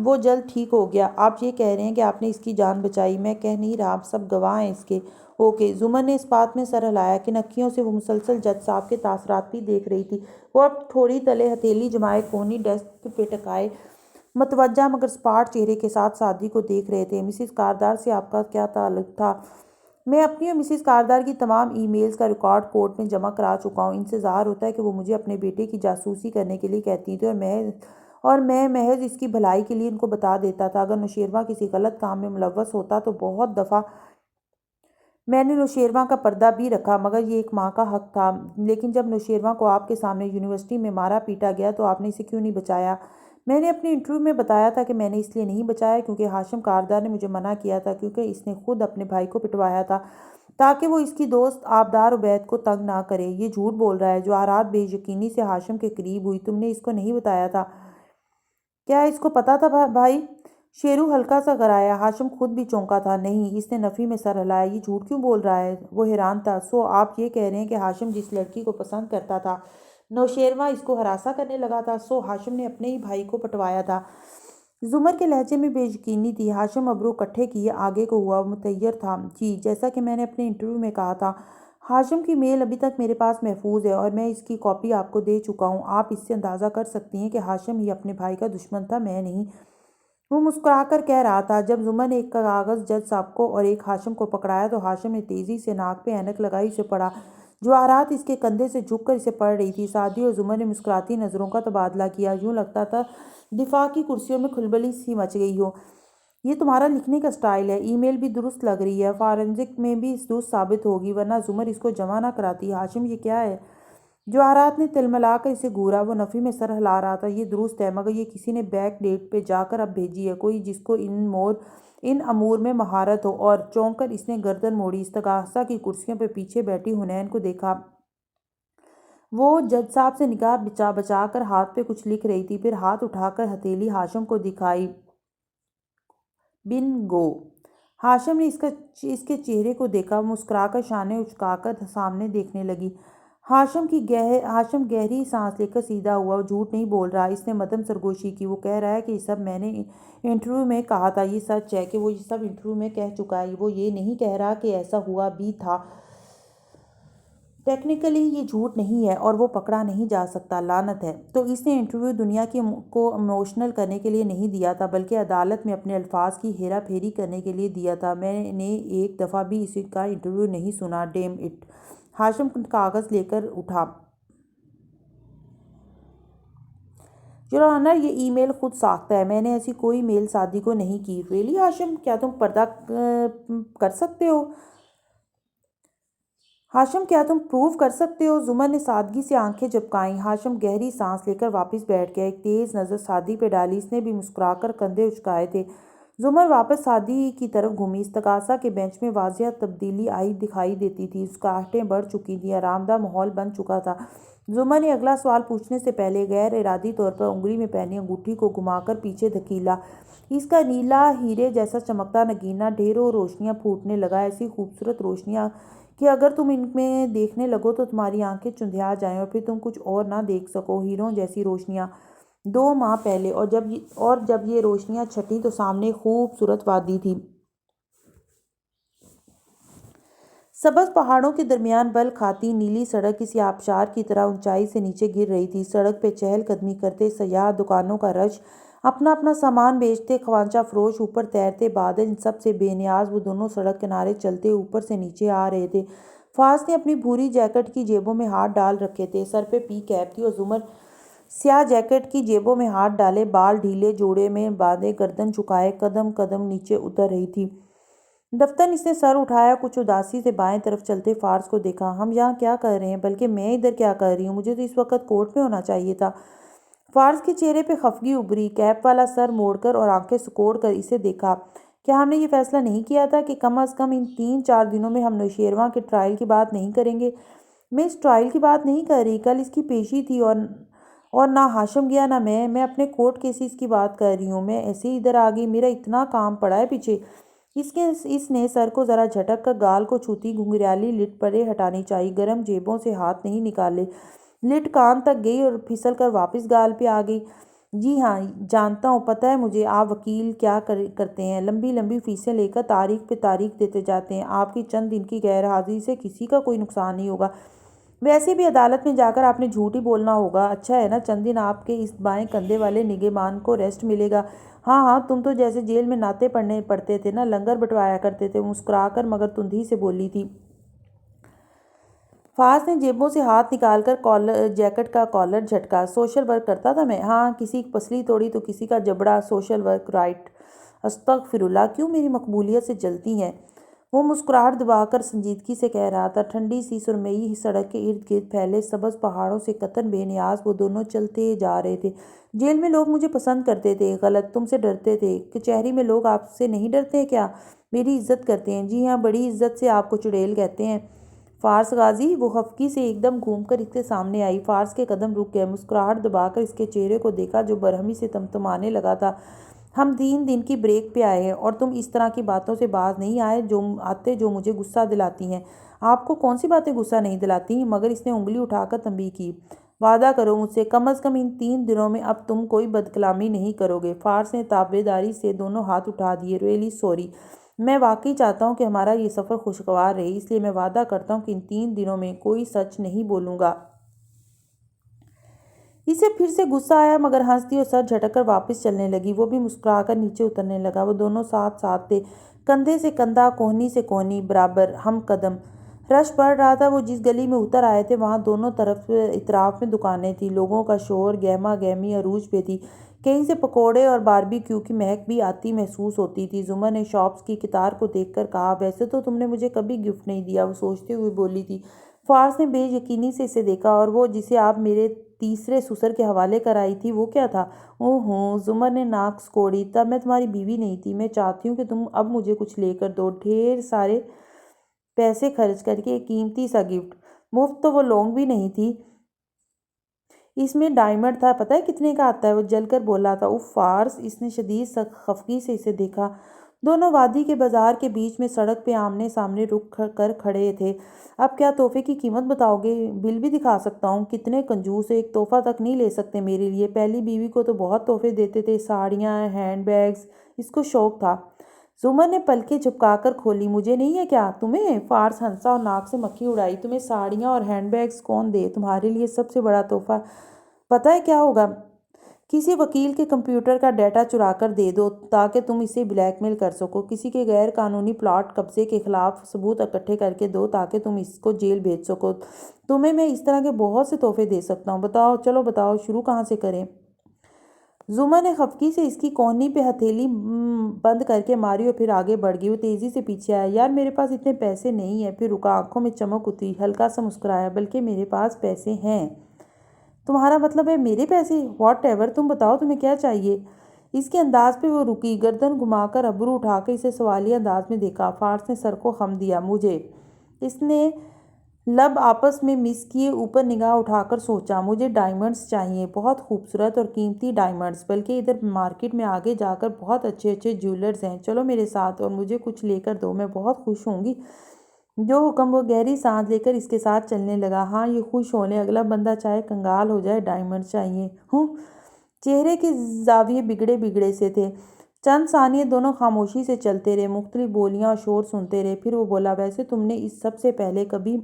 وہ جلد ٹھیک ہو گیا۔ آپ یہ کہہ رہے ہیں کہ آپ نے اس کی جان بچائی؟ میں کہہ نہیں رہا، آپ سب گواہ ہیں اس کے۔ اوکے۔ زمر نے اس بات میں سر ہلایا کہ نکھیوں سے وہ مسلسل جج صاحب کے تاثرات بھی دیکھ رہی تھی۔ وہ اب ٹھوڑی تلے ہتھیلی جمائے کونی ڈیسک پہ ٹکائے متوجہ مگر سپاٹ چہرے کے ساتھ سادی کو دیکھ رہے تھے۔ مسز کاردار سے آپ کا کیا تعلق تھا؟ میں اپنی اور مسز کاردار کی تمام ای میلز کا ریکارڈ کورٹ میں جمع کرا چکا ہوں۔ ان سے ظاہر ہوتا ہے کہ وہ مجھے اپنے بیٹے کی جاسوسی کرنے کے لیے کہتی تھیں اور میں محض اس کی بھلائی کے لیے ان کو بتا دیتا تھا۔ اگر نوشیروان کسی غلط کام میں ملوث ہوتا تو بہت دفعہ میں نے نوشیروان کا پردہ بھی رکھا، مگر یہ ایک ماں کا حق تھا۔ لیکن جب نوشیروان کو آپ کے سامنے یونیورسٹی میں مارا پیٹا گیا تو آپ نے اسے کیوں نہیں بچایا؟ میں نے اپنے انٹرویو میں بتایا تھا کہ میں نے اس لیے نہیں بچایا کیونکہ ہاشم کاردار نے مجھے منع کیا تھا، کیونکہ اس نے خود اپنے بھائی کو پٹوایا تھا تاکہ وہ اس کی دوست آبدار عبید کو تنگ نہ کرے۔ یہ جھوٹ بول رہا ہے۔ جواہرات بے یقینی سے ہاشم کے قریب ہوئی۔ تم نے اس کو نہیں بتایا تھا؟ کیا اس کو پتا تھا بھائی؟ شیرو ہلکا سا گرایا۔ ہاشم خود بھی چونکا تھا۔ نہیں، اس نے نفی میں سر ہلایا۔ یہ جھوٹ کیوں بول رہا ہے؟ وہ حیران تھا۔ سو آپ یہ کہہ رہے ہیں کہ ہاشم جس لڑکی کو پسند کرتا تھا نوشیروان اس کو ہراساں کرنے لگا تھا؟ سو ہاشم نے اپنے ہی بھائی کو پٹوایا تھا؟ زمر کے لہجے میں بے یقینی تھی۔ ہاشم ابرو کٹھے کیے آگے کو ہوا، متحیر تھا۔ جی، جیسا کہ میں نے اپنے انٹرویو میں کہا تھا، ہاشم کی میل ابھی تک میرے پاس محفوظ ہے اور میں اس کی کاپی آپ کو دے چکا ہوں۔ آپ اس سے اندازہ کر سکتی ہیں کہ ہاشم ہی اپنے بھائی کا دشمن تھا، میں نہیں۔ وہ مسکرا کر کہہ رہا تھا۔ جب زمر نے ایک کاغذ جج صاحب کو اور ایک ہاشم کو پکڑایا تو ہاشم نے تیزی سے ناک پہ اینک لگائی اسے پڑھا۔ جواہرات اس کے کندھے سے جھک کر اسے پڑھ رہی تھی۔ سعدی اور زمر نے مسکراتی نظروں کا تبادلہ کیا۔ یوں لگتا تھا دفاع کی کرسیوں میں کھلبلی سی مچ گئی ہو۔ یہ تمہارا لکھنے کا سٹائل ہے۔ ای میل بھی درست لگ رہی ہے، فارنزک میں بھی درست ثابت ہوگی، ورنہ زمر اس کو جمع نہ کراتی۔ ہاشم یہ کیا ہے؟ جواہرات نے تلملا کر اسے گھورا۔ وہ نفی میں سر ہلا رہا تھا۔ یہ درست ہے، مگر یہ کسی نے بیک ڈیٹ پہ جا کر اب بھیجی ہے، کوئی جس کو ان امور میں مہارت ہو۔ اور چونک کر اس نے گردن موڑی۔ استغاثہ کی کرسیوں پہ پیچھے بیٹھی حنین کو دیکھا۔ وہ جج صاحب سے نگاہ بچا بچا کر ہاتھ پہ کچھ لکھ رہی تھی، پھر ہاتھ اٹھا کر ہتھیلی ہاشم کو دکھائی۔ بنگو! ہاشم نے اس کے چہرے کو دیکھا۔ وہ مسکرا کر شانے اچکا کر سامنے دیکھنے لگی۔ ہاشم گہری سانس لے کر سیدھا ہوا۔ وہ جھوٹ نہیں بول رہا۔ اس نے مدھم سرگوشی کی۔ وہ کہہ رہا ہے کہ یہ سب میں نے انٹرویو میں کہا تھا۔ یہ سچ ہے کہ وہ یہ سب انٹرویو میں کہہ چکا ہے۔ وہ یہ نہیں کہہ رہا کہ ایسا ہوا بھی تھا۔ ٹیکنیکلی یہ جھوٹ نہیں ہے اور وہ پکڑا نہیں جا سکتا۔ لعنت ہے! تو اس نے انٹرویو دنیا کو ایموشنل کرنے کے لیے نہیں دیا تھا، بلکہ عدالت میں اپنے الفاظ کی ہیرا پھیری کرنے کے لیے دیا تھا۔ میں نے ایک دفعہ بھی اس کا انٹرویو نہیں سنا۔ Dam it! ہاشم کاغذ لے کر اٹھا۔ یور آنر، یہ ای میل خود ساختہ ہے۔ میں نے ایسی کوئی میل سعدی کو نہیں کی۔ ریئلی ہاشم، کیا تم پردہ کر سکتے ہو؟ ہاشم، کیا تم پروو کر سکتے ہو؟ زمر نے سادگی سے آنکھیں جھپکائیں۔ ہاشم گہری سانس لے کر واپس بیٹھ گیا۔ ایک تیز نظر سعدی پہ ڈالی۔ اس نے بھی مسکرا کر کندھے اچکائے تھے۔ زمر واپس سعدی کی طرف گھومی۔ استغاثہ کے بینچ میں واضح تبدیلی دکھائی دیتی تھی۔ مسکراہٹیں بڑھ چکی تھیں۔ آرام دہ ماحول بن چکا تھا۔ زمر نے اگلا سوال پوچھنے سے پہلے غیر ارادی طور پر انگلی میں پہنی انگوٹھی کو گھما کر پیچھے دھکیلا۔ اس کا نیلا ہیرے جیسا چمکتا نگینہ ڈھیروں روشنیاں پھوٹنے لگا، ایسی خوبصورت روشنیاں کہ اگر تم ان میں دیکھنے لگو تو تمہاری آنکھیں چندھیا جائیں اور پھر تم کچھ اور نہ دیکھ سکو۔ ہیروں جیسی روشنیاں 2 ماہ پہلے، اور جب یہ روشنیاں چھٹیں تو سامنے خوبصورت وادی تھی۔ سبز پہاڑوں کے درمیان بل کھاتی نیلی سڑک کسی آبشار کی طرح اونچائی سے نیچے گر رہی تھی۔ سڑک پہ چہل قدمی کرتے سیاح، دکانوں کا رش، اپنا اپنا سامان بیچتے خوانچہ فروش، اوپر تیرتے بادل، ان سب سے بے نیاز وہ دونوں سڑک کنارے چلتے اوپر سے نیچے آ رہے تھے۔ فاس نے اپنی بھوری جیکٹ کی جیبوں میں ہاتھ ڈال رکھے تھے۔ سر پہ پی کیپ تھی اور زمر سیاہ جیکٹ کی جیبوں میں ہاتھ ڈالے، بال ڈھیلے جوڑے میں باندھے، گردن جھکائے قدم قدم نیچے اتر رہی تھی۔ دفتر اس نے سر اٹھایا، کچھ اداسی سے بائیں طرف چلتے فارس کو دیکھا۔ ہم یہاں کیا کر رہے ہیں؟ بلکہ میں ادھر کیا کر رہی ہوں؟ مجھے تو اس وقت کورٹ میں ہونا چاہیے تھا۔ فارس کے چہرے پہ خفگی ابھری۔ کیپ والا سر موڑ کر اور آنکھیں سکوڑ کر اسے دیکھا۔ کیا ہم نے یہ فیصلہ نہیں کیا تھا کہ کم از کم ان 3-4 دنوں میں ہم نوشیروان کے ٹرائل کی بات نہیں کریں گے؟ میں اس ٹرائل کی بات نہیں کر رہی، کل اس کی پیشی تھی اور نہ ہاشم گیا نہ میں اپنے کورٹ کیسز کی بات کر رہی ہوں۔ میں ایسے ہی ادھر آ گئی، میرا اتنا کام پڑا ہے پیچھے۔ اس نے سر کو ذرا جھٹک کر گال کو چھوتی گھنگریالی لٹ پرے ہٹانی چاہی۔ گرم جیبوں سے ہاتھ نہیں نکالے۔ لٹ کان تک گئی اور پھسل کر واپس گال پہ آ گئی۔ جی ہاں جانتا ہوں، پتہ ہے مجھے آپ وکیل کیا کرتے ہیں، لمبی لمبی فیسیں لے کر تاریخ پہ تاریخ دیتے جاتے ہیں۔ آپ کی چند دن کی غیر حاضری سے کسی کا کوئی نقصان نہیں ہوگا، ویسے بھی عدالت میں جا کر آپ نے جھوٹ ہی بولنا ہوگا۔ اچھا ہے نا، چند دن آپ کے اس بائیں کندھے والے نگہبان کو ریسٹ ملے گا۔ ہاں ہاں، تم تو جیسے جیل میں ناطے پڑتے تھے نا، لنگر بٹوایا کرتے تھے، مسکرا کر مگر تندھی سے بولی تھی۔ فاس نے جیبوں سے ہاتھ نکال کر جیکٹ کا کالر جھٹکا۔ سوشل ورک کرتا تھا میں، ہاں، کسی کی پسلی توڑی تو کسی کا جبڑا، سوشل ورک، رائٹ۔ استغفر اللہ، کیوں میری مقبولیت سے جلتی ہیں؟ وہ مسکراہٹ دبا کر سنجیدگی سے کہہ رہا تھا۔ ٹھنڈی سی سرمئی سڑک کے ارد گرد پھیلے سبز پہاڑوں سے قطن بے نیاز وہ دونوں چلتے جا رہے تھے۔ جیل میں لوگ مجھے پسند کرتے تھے، غلط، تم سے ڈرتے تھے۔ کچہری میں لوگ آپ سے نہیں ڈرتے ہیں کیا؟ میری عزت کرتے ہیں، جی ہاں، بڑی عزت سے، آپ کو چڑیل کہتے ہیں۔ فارس غازی، وہ خفگی سے ایک دم گھوم کر اس کے سامنے آئی۔ فارس کے قدم رک گئے، مسکراہٹ دبا کر اس کے چہرے کو دیکھا جو برہمی سے تمتمانے لگا تھا۔ ہم 3 دن کی بریک پہ آئے ہیں اور تم اس طرح کی باتوں سے باز نہیں آتے جو مجھے غصہ دلاتی ہیں۔ آپ کو کون سی باتیں غصہ نہیں دلاتی؟ مگر اس نے انگلی اٹھا کر تنبیہ کی۔ وعدہ کرو مجھ سے، کم از کم ان 3 دنوں میں اب تم کوئی بدکلامی نہیں کرو گے۔ فارس نے تابعداری سے دونوں ہاتھ اٹھا دیے۔ ریئلی سوری، میں واقعی چاہتا ہوں کہ ہمارا یہ سفر خوشگوار رہے، اس لیے میں وعدہ کرتا ہوں کہ ان 3 دنوں میں کوئی سچ نہیں بولوں گا۔ اسے پھر سے غصہ آیا مگر ہنس دی اور سر جھٹک کر واپس چلنے لگی۔ وہ بھی مسکرا کر نیچے اترنے لگا۔ وہ دونوں ساتھ ساتھ تھے، کندھے سے کندھا، کوہنی سے کوہنی، برابر ہم قدم۔ رش بڑھ رہا تھا۔ وہ جس گلی میں اتر آئے تھے وہاں دونوں اطراف میں دکانیں تھیں، لوگوں کا شور، گہما گہمی عروج پہ تھی۔ کہیں سے پکوڑے اور باربیکیو کی مہک بھی آتی محسوس ہوتی تھی۔ زمر نے شاپس کی قطار کو دیکھ کر کہا، ویسے تو تم نے مجھے کبھی گفٹ نہیں دیا، وہ سوچتے ہوئے بولی تھی۔ فارس نے بے یقینی سے اسے دیکھا، اور وہ جسے آپ میرے تیسرے سسر کے حوالے کرائی تھی وہ کیا تھا؟ اوہ، زمر نے ناک سکوڑی، تب میں تمہاری بیوی نہیں تھی۔ میں چاہتی ہوں کہ تم اب مجھے کچھ لے کر دو، ڈھیر سارے پیسے خرچ کر کے ایک قیمتی سا گفٹ۔ مفت تو وہ لونگ بھی نہیں تھی، اس میں ڈائمنڈ تھا، پتہ ہے کتنے کا آتا ہے؟ وہ جل کر بولا تھا۔ اف فارس، اس نے شدید خفگی سے اسے دیکھا۔ دونوں وادی کے بازار کے بیچ میں سڑک پہ آمنے سامنے رک کر کھڑے تھے۔ اب کیا تحفے کی قیمت بتاؤ گے؟ بل بھی دکھا سکتا ہوں۔ کتنے کنجوس، ایک تحفہ تک نہیں لے سکتے میرے لیے؟ پہلی بیوی کو تو بہت تحفے دیتے تھے، ساڑیاں، ہینڈ بیگز، اس کو شوق تھا۔ زمر نے پلکیں جھپکا کر کھولی۔ مجھے نہیں ہے کیا تمہیں؟ فارس ہنسا اور ناک سے مکھی اڑائی۔ تمہیں ساڑیاں اور ہینڈ بیگز کون دے؟ تمہارے لیے سب سے بڑا تحفہ پتہ ہے کیا ہوگا؟ کسی وکیل کے کمپیوٹر کا ڈیٹا چرا کر دے دو تاکہ تم اسے بلیک میل کر سکو۔ کسی کے غیر قانونی پلاٹ قبضے کے خلاف ثبوت اکٹھے کر کے دو تاکہ تم اس کو جیل بھیج سکو۔ تمہیں میں اس طرح کے بہت سے تحفے دے سکتا ہوں۔ بتاؤ، چلو بتاؤ، شروع کہاں سے کریں؟ زمر نے خفگی سے اس کی کوہنی پہ ہتھیلی بند کر کے ماری اور پھر آگے بڑھ گئی۔ وہ تیزی سے پیچھے آیا۔ یار میرے پاس اتنے پیسے نہیں ہیں۔ پھر رکا، آنکھوں میں چمک اتری، ہلکا سا مسکرایا۔ بلکہ میرے پاس پیسے ہیں۔ تمہارا مطلب ہے میرے پیسے؟ واٹ ایور، تم بتاؤ تمہیں کیا چاہیے؟ اس کے انداز پہ وہ رکی، گردن گھما کر ابرو اٹھا کر اسے سوالیہ انداز میں دیکھا۔ فارس نے سر کو خم دیا۔ مجھے، اس نے لب آپس میں مس کیے، اوپر نگاہ اٹھا کر سوچا، مجھے ڈائمنڈز چاہیے، بہت خوبصورت اور قیمتی ڈائمنڈز، بلکہ ادھر مارکیٹ میں آگے جا کر بہت اچھے اچھے جیولرز ہیں۔ چلو میرے ساتھ اور مجھے کچھ لے کر دو، میں بہت خوش ہوں گی۔ جو حکم۔ وہ گہری سانس لے کر اس کے ساتھ چلنے لگا۔ ہاں، یہ خوش ہو لیں، اگلا بندہ چاہے کنگال ہو جائے، ڈائمنڈ چاہیے ہوں۔ چہرے کے زاویے بگڑے بگڑے سے تھے۔ چند ثانیے دونوں خاموشی سے چلتے رہے، مختلف بولیاں اور شور سنتے رہے۔ پھر وہ بولا، ویسے تم نے اس سب سے پہلے کبھی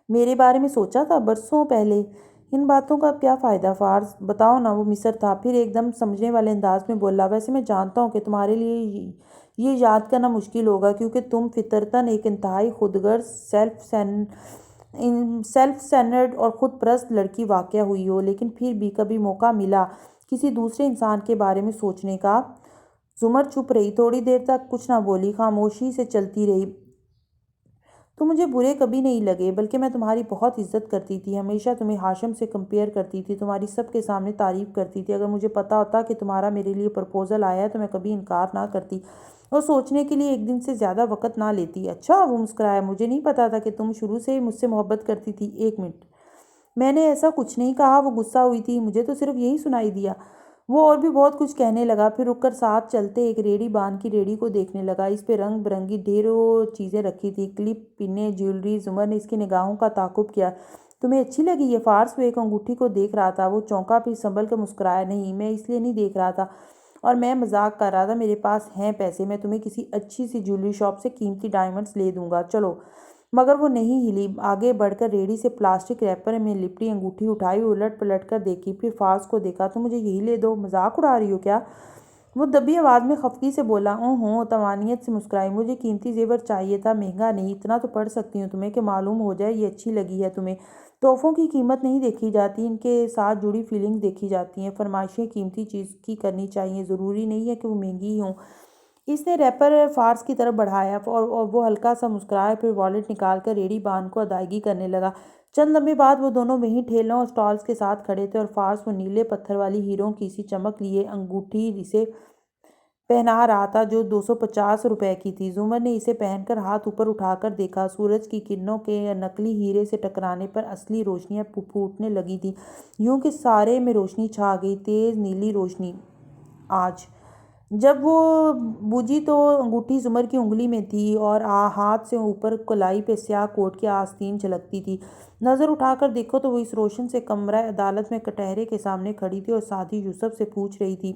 میرے بارے میں سوچا تھا؟ برسوں پہلے۔ ان باتوں کا اب کیا فائدہ فارس؟ بتاؤ نا۔ وہ مصر تھا، پھر ایک دم سمجھنے والے انداز میں بولا، ویسے میں جانتا ہوں کہ تمہارے لیے یہ یاد کرنا مشکل ہوگا کیونکہ تم فطرتاً ایک انتہائی خود غرض، سیلف سینٹرڈ اور خود پرست لڑکی واقع ہوئی ہو، لیکن پھر بھی کبھی موقع ملا کسی دوسرے انسان کے بارے میں سوچنے کا؟ زمر چپ رہی، تھوڑی دیر تک کچھ نہ بولی، خاموشی سے چلتی رہی۔ تم مجھے برے کبھی نہیں لگے، بلکہ میں تمہاری بہت عزت کرتی تھی، ہمیشہ تمہیں ہاشم سے کمپیئر کرتی تھی، تمہاری سب کے سامنے تعریف کرتی تھی۔ اگر مجھے پتہ ہوتا کہ تمہارا میرے لیے پرپوزل آیا ہے تو میں کبھی انکار نہ کرتی اور سوچنے کے لیے ایک دن سے زیادہ وقت نہ لیتی۔ اچھا، وہ مسکرایا، مجھے نہیں پتا تھا کہ تم شروع سے ہی مجھ سے محبت کرتی تھی۔ ایک منٹ، میں نے ایسا کچھ نہیں کہا۔ وہ غصہ ہوئی تھی، مجھے تو صرف یہی سنائی دیا۔ وہ اور بھی بہت کچھ کہنے لگا، پھر رک کر ساتھ چلتے ایک ریڑھی بان کی ریڑھی کو دیکھنے لگا۔ اس پہ رنگ برنگی ڈھیروں چیزیں رکھی تھی، کلپ، پنیں، جیولری۔ زمر نے اس کی نگاہوں کا تعاقب کیا۔ تمہیں اچھی لگی یہ فارس؟ وہ ایک انگوٹھی کو دیکھ رہا تھا۔ وہ چونکا پھر سنبھل کر مسکرایا، نہیں میں اس لیے نہیں دیکھ رہا تھا، اور میں مذاق کر رہا تھا، میرے پاس ہیں پیسے، میں تمہیں کسی اچھی سی جیولری شاپ سے قیمتی ڈائمنڈس لے دوں گا، چلو۔ مگر وہ نہیں ہلی، آگے بڑھ کر ریڑھی سے پلاسٹک ریپر میں لپٹی انگوٹھی اٹھائی، الٹ پلٹ کر دیکھی، پھر فارس کو دیکھا، تم مجھے یہی لے دو، مذاق اڑا رہی ہو کیا؟ وہ دبی آواز میں خفگی سے بولا، ہوں توانیت سے مسکرائی، مجھے قیمتی زیور چاہیے تھا، مہنگا نہیں، اتنا تو پڑھ سکتی ہوں تمہیں کہ معلوم ہو جائے یہ اچھی لگی ہے تمہیں۔ تحفوں کی قیمت نہیں دیکھی جاتی، ان کے ساتھ جڑی فیلنگز دیکھی جاتی ہیں۔ فرمائشیں قیمتی چیز کی کرنی چاہیے، ضروری نہیں ہے کہ وہ مہنگی ہی ہوں۔ اس نے ریپر فارس کی طرف بڑھایا اور وہ ہلکا سا مسکرایا، پھر والیٹ نکال کر ریڑھی باندھ کو ادائیگی کرنے لگا۔ چند لمحے بعد وہ دونوں وہیں ٹھیلوں اور سٹالز کے ساتھ کھڑے تھے، اور فارس وہ نیلے پتھر والی ہیروں کی سی چمک لیے انگوٹھی اسے پہنا رہا تھا جو 250 روپے کی تھی۔ زمر نے اسے پہن کر ہاتھ اوپر اٹھا کر دیکھا، سورج کی کرنوں کے نقلی ہیرے سے ٹکرانے پر اصلی روشنیاں پھوٹنے لگی تھیں، یوں کہ سارے میں روشنی چھا گئی، تیز نیلی روشنی۔ آج جب وہ بوجھی تو انگوٹھی زمر کی انگلی میں تھی، اور ہاتھ سے اوپر کلائی پہ سیاہ کوٹ کی آستین جھلکتی تھی۔ نظر اٹھا کر دیکھو تو وہ اس روشن سے کمرہ عدالت میں کٹہرے کے سامنے کھڑی تھی اور سعدی یوسف سے پوچھ رہی تھی،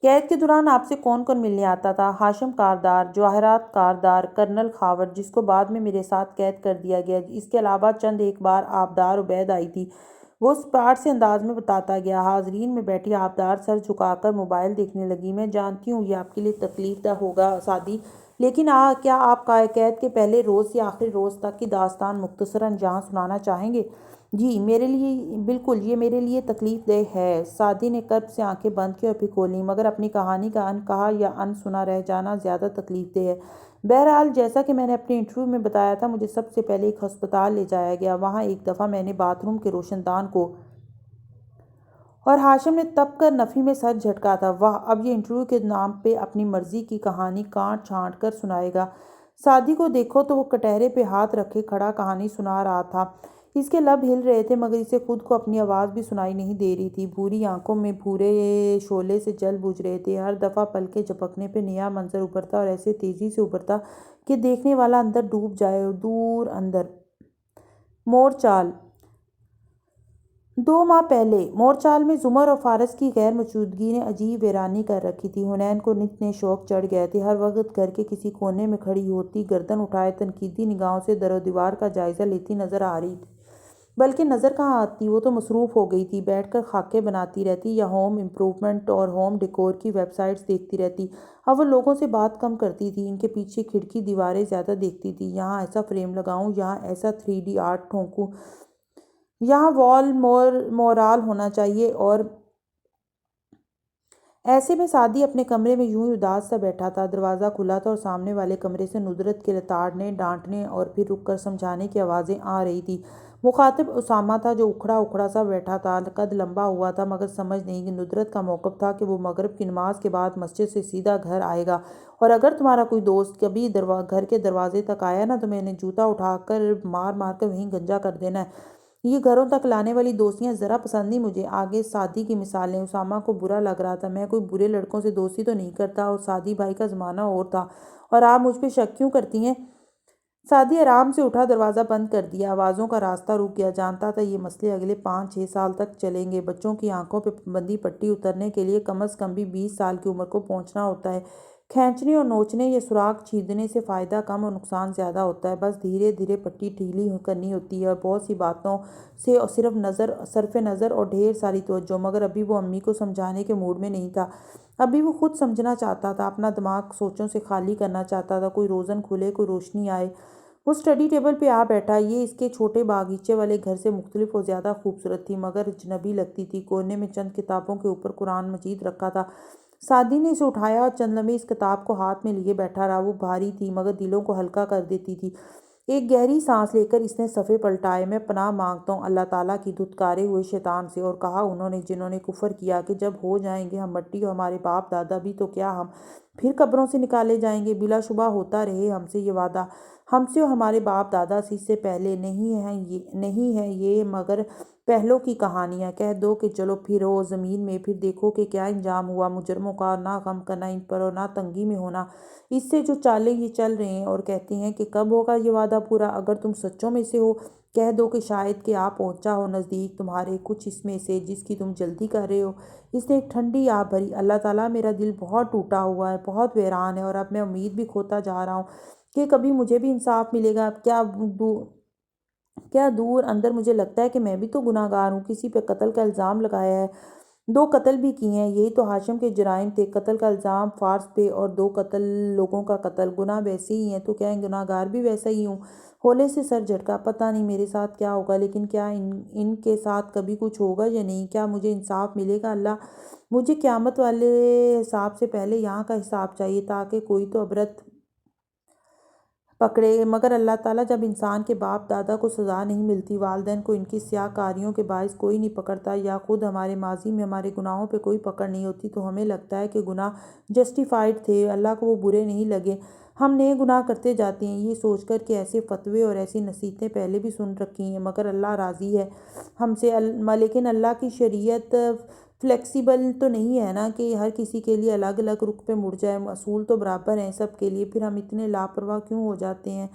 قید کے دوران آپ سے کون کون ملنے آتا تھا؟ ہاشم کاردار، جواہرات کاردار، کرنل خاور جس کو بعد میں میرے ساتھ قید کر دیا گیا، اس کے علاوہ چند ایک بار آبدار عبید آئی تھی۔ وہ اس پیار سے انداز میں بتاتا گیا۔ حاضرین میں بیٹھی آبدار سر جھکا کر موبائل دیکھنے لگی۔ میں جانتی ہوں یہ آپ کے لیے تکلیف دہ ہوگا سعدی، لیکن کیا آپ قید کے پہلے روز یا آخری روز تک کی داستان مختصراً یہاں سنانا چاہیں گے؟ جی میرے لیے بالکل، یہ میرے لیے تکلیف دہ ہے۔ سعدی نے کرب سے آنکھیں بند کی اور پھر کھولیں، مگر اپنی کہانی کا ان کہا یا ان سنا رہ جانا زیادہ تکلیف دہ ہے۔ بہرحال جیسا کہ میں نے اپنے انٹرویو میں بتایا تھا، مجھے سب سے پہلے ایک ہسپتال لے جایا گیا۔ وہاں ایک دفعہ میں نے باتھ روم کے روشن دان کو، اور ہاشم نے تپ کر نفی میں سر جھٹکا تھا۔ واہ، اب یہ انٹرویو کے نام پہ اپنی مرضی کی کہانی کاٹ چھانٹ کر سنائے گا۔ سعدی کو دیکھو تو وہ کٹہرے پہ ہاتھ رکھے کھڑا کہانی سنا رہا تھا۔ اس کے لب ہل رہے تھے، مگر اسے خود کو اپنی آواز بھی سنائی نہیں دے رہی تھی۔ بھوری آنکھوں میں بھورے شعلے سے جل بجھ رہے تھے۔ ہر دفعہ پلکیں جھپکنے پہ نیا منظر ابھرتا، اور ایسے تیزی سے ابھرتا کہ دیکھنے والا اندر ڈوب جائے، دور اندر۔ مورچال 2 ماہ پہلے مورچال میں زمر اور فارس کی غیر موجودگی نے عجیب ویرانی کر رکھی تھی۔ حنین کو نت نئے شوق چڑھ گئے تھے۔ ہر وقت گھر کے کسی کونے میں کھڑی ہوتی، گردن اٹھائے تنقیدی نگاہوں سے در و دیوار کا جائزہ لیتی نظر آ رہی تھی۔ بلکہ نظر کہاں آتی، وہ تو مصروف ہو گئی تھی، بیٹھ کر خاکے بناتی رہتی یا ہوم امپروومنٹ اور ہوم ڈیکور کی ویب سائٹس دیکھتی رہتی۔ اب وہ لوگوں سے بات کم کرتی تھی، ان کے پیچھے کھڑکی دیواریں زیادہ دیکھتی تھی۔ یہاں ایسا فریم لگاؤں، یہاں ایسا 3D آرٹ ٹھونکوں، یہاں وال مورال ہونا چاہیے، اور ایسے میں سعدی اپنے کمرے میں یوں ہی اداس سا بیٹھا تھا۔ دروازہ کھلا تھا اور سامنے والے کمرے سے ندرت کے لتاڑنے، ڈانٹنے اور پھر رک کر سمجھانے کی آوازیں آ رہی تھی۔ مخاطب اسامہ تھا، جو اکھڑا اکھڑا سا بیٹھا تھا، قد لمبا ہوا تھا، مگر سمجھ نہیں کہ ندرت کا موقف تھا کہ وہ مغرب کی نماز کے بعد مسجد سے سیدھا گھر آئے گا، اور اگر تمہارا کوئی دوست کبھی گھر کے دروازے تک آیا نا، تو میں نے جوتا اٹھا کر مار کر وہیں گنجا کر دینا ہے۔ یہ گھروں تک لانے والی دوستیاں ذرا پسند نہیں مجھے۔ آگے سعدی کی مثالیں۔ اسامہ کو برا لگ رہا تھا۔ میں کوئی برے لڑکوں سے دوستی تو نہیں کرتا، اور سعدی بھائی کا زمانہ اور تھا، اور آپ مجھ پہ شک کیوں کرتی ہیں؟ سعدی آرام سے اٹھا، دروازہ بند کر دیا، آوازوں کا راستہ رک گیا۔ جانتا تھا یہ مسئلے اگلے 5-6 سال تک چلیں گے۔ بچوں کی آنکھوں پہ پابندی پٹی اترنے کے لیے کم از کم بھی 20 سال کی عمر کو پہنچنا ہوتا ہے۔ کھینچنے اور نوچنے یا سراخ چھیدنے سے فائدہ کم اور نقصان زیادہ ہوتا ہے۔ بس دھیرے دھیرے پٹی ڈھیلی کرنی ہوتی ہے، اور بہت سی باتوں سے صرف صرف نظر اور ڈھیر ساری توجہ۔ مگر ابھی وہ امی کو سمجھانے کے موڈ میں نہیں تھا۔ ابھی وہ خود سمجھنا چاہتا تھا، اپنا دماغ سوچوں سے خالی کرنا چاہتا تھا، کوئی روزن کھلے، کوئی روشنی آئے۔ وہ اسٹڈی ٹیبل پہ آ بیٹھا۔ یہ اس کے چھوٹے باغیچے والے گھر سے مختلف اور زیادہ خوبصورت تھی، مگر اجنبی لگتی تھی۔ کونے میں چند کتابوں کے اوپر قرآن مجید رکھا تھا۔ سعدی نے اسے اٹھایا اور چند لمحے اس کتاب کو ہاتھ میں لیے بیٹھا رہا۔ وہ بھاری تھی، مگر دلوں کو ہلکا کر دیتی تھی۔ ایک گہری سانس لے کر اس نے صفحے پلٹائے۔ میں پناہ مانگتا ہوں اللہ تعالیٰ کی دھتکارے ہوئے شیطان سے، اور کہا انہوں نے جنہوں نے کفر کیا، کہ جب ہو جائیں گے ہم مٹی، اور ہمارے باپ دادا بھی، تو کیا ہم پھر قبروں سے نکالے جائیں گے؟ بلا شبہ ہوتا رہے ہم سے یہ وعدہ، ہم سے اور ہمارے باپ دادا سے اس سے پہلے، نہیں ہے یہ مگر پہلوں کی کہانیاں۔ کہہ دو کہ چلو پھرو زمین میں، پھر دیکھو کہ کیا انجام ہوا مجرموں کا۔ نہ غم کرنا ان پر، اور نہ تنگی میں ہونا اس سے جو چالیں یہ چل رہے ہیں، اور کہتے ہیں کہ کب ہوگا یہ وعدہ پورا۔ اگر تم سچوں میں سے ہو کہہ دو کہ شاید کہ آ پہنچا ہو نزدیک تمہارے کچھ اس میں سے جس کی تم جلدی کر رہے ہو۔ اس نے ایک ٹھنڈی آہ بھری۔ اللہ تعالیٰ، میرا دل بہت ٹوٹا ہوا ہے، بہت ویران ہے، اور اب میں امید بھی کھوتا جا رہا ہوں کہ کبھی مجھے بھی انصاف ملے گا۔ کیا دور اندر مجھے لگتا ہے کہ میں بھی تو گناہ گار ہوں، کسی پہ قتل کا الزام لگایا ہے، 2 قتل بھی کیے ہیں، یہی تو ہاشم کے جرائم تھے، قتل کا الزام فارس پہ اور 2 قتل لوگوں کا قتل، گناہ ویسے ہی ہیں، تو کیا گناہ گار بھی ویسا ہی ہوں؟ ہولے سے سر جھٹکا۔ پتہ نہیں میرے ساتھ کیا ہوگا، لیکن کیا ان کے ساتھ کبھی کچھ ہوگا یا نہیں؟ کیا مجھے انصاف ملے گا؟ اللہ، مجھے قیامت والے حساب سے پہلے یہاں کا حساب چاہیے تاکہ کوئی تو عبرت پکڑے۔ مگر اللہ تعالیٰ، جب انسان کے باپ دادا کو سزا نہیں ملتی، والدین کو ان کی سیاہ کاریوں کے باعث کوئی نہیں پکڑتا، یا خود ہمارے ماضی میں ہمارے گناہوں پہ کوئی پکڑ نہیں ہوتی، تو ہمیں لگتا ہے کہ گناہ جسٹیفائڈ تھے، اللہ کو وہ برے نہیں لگے، ہم نئے گناہ کرتے جاتے ہیں، یہ سوچ کر کہ ایسے فتوے اور ایسی نصیحتیں پہلے بھی سن رکھی ہیں، مگر اللہ راضی ہے ہم سے۔ لیکن اللہ کی شریعت فلیکسیبل تو نہیں ہے نا کہ ہر کسی کے لیے الگ الگ رخ پہ مڑ جائے، اصول تو برابر ہیں سب کے لیے، پھر ہم اتنے لاپرواہ کیوں ہو جاتے ہیں؟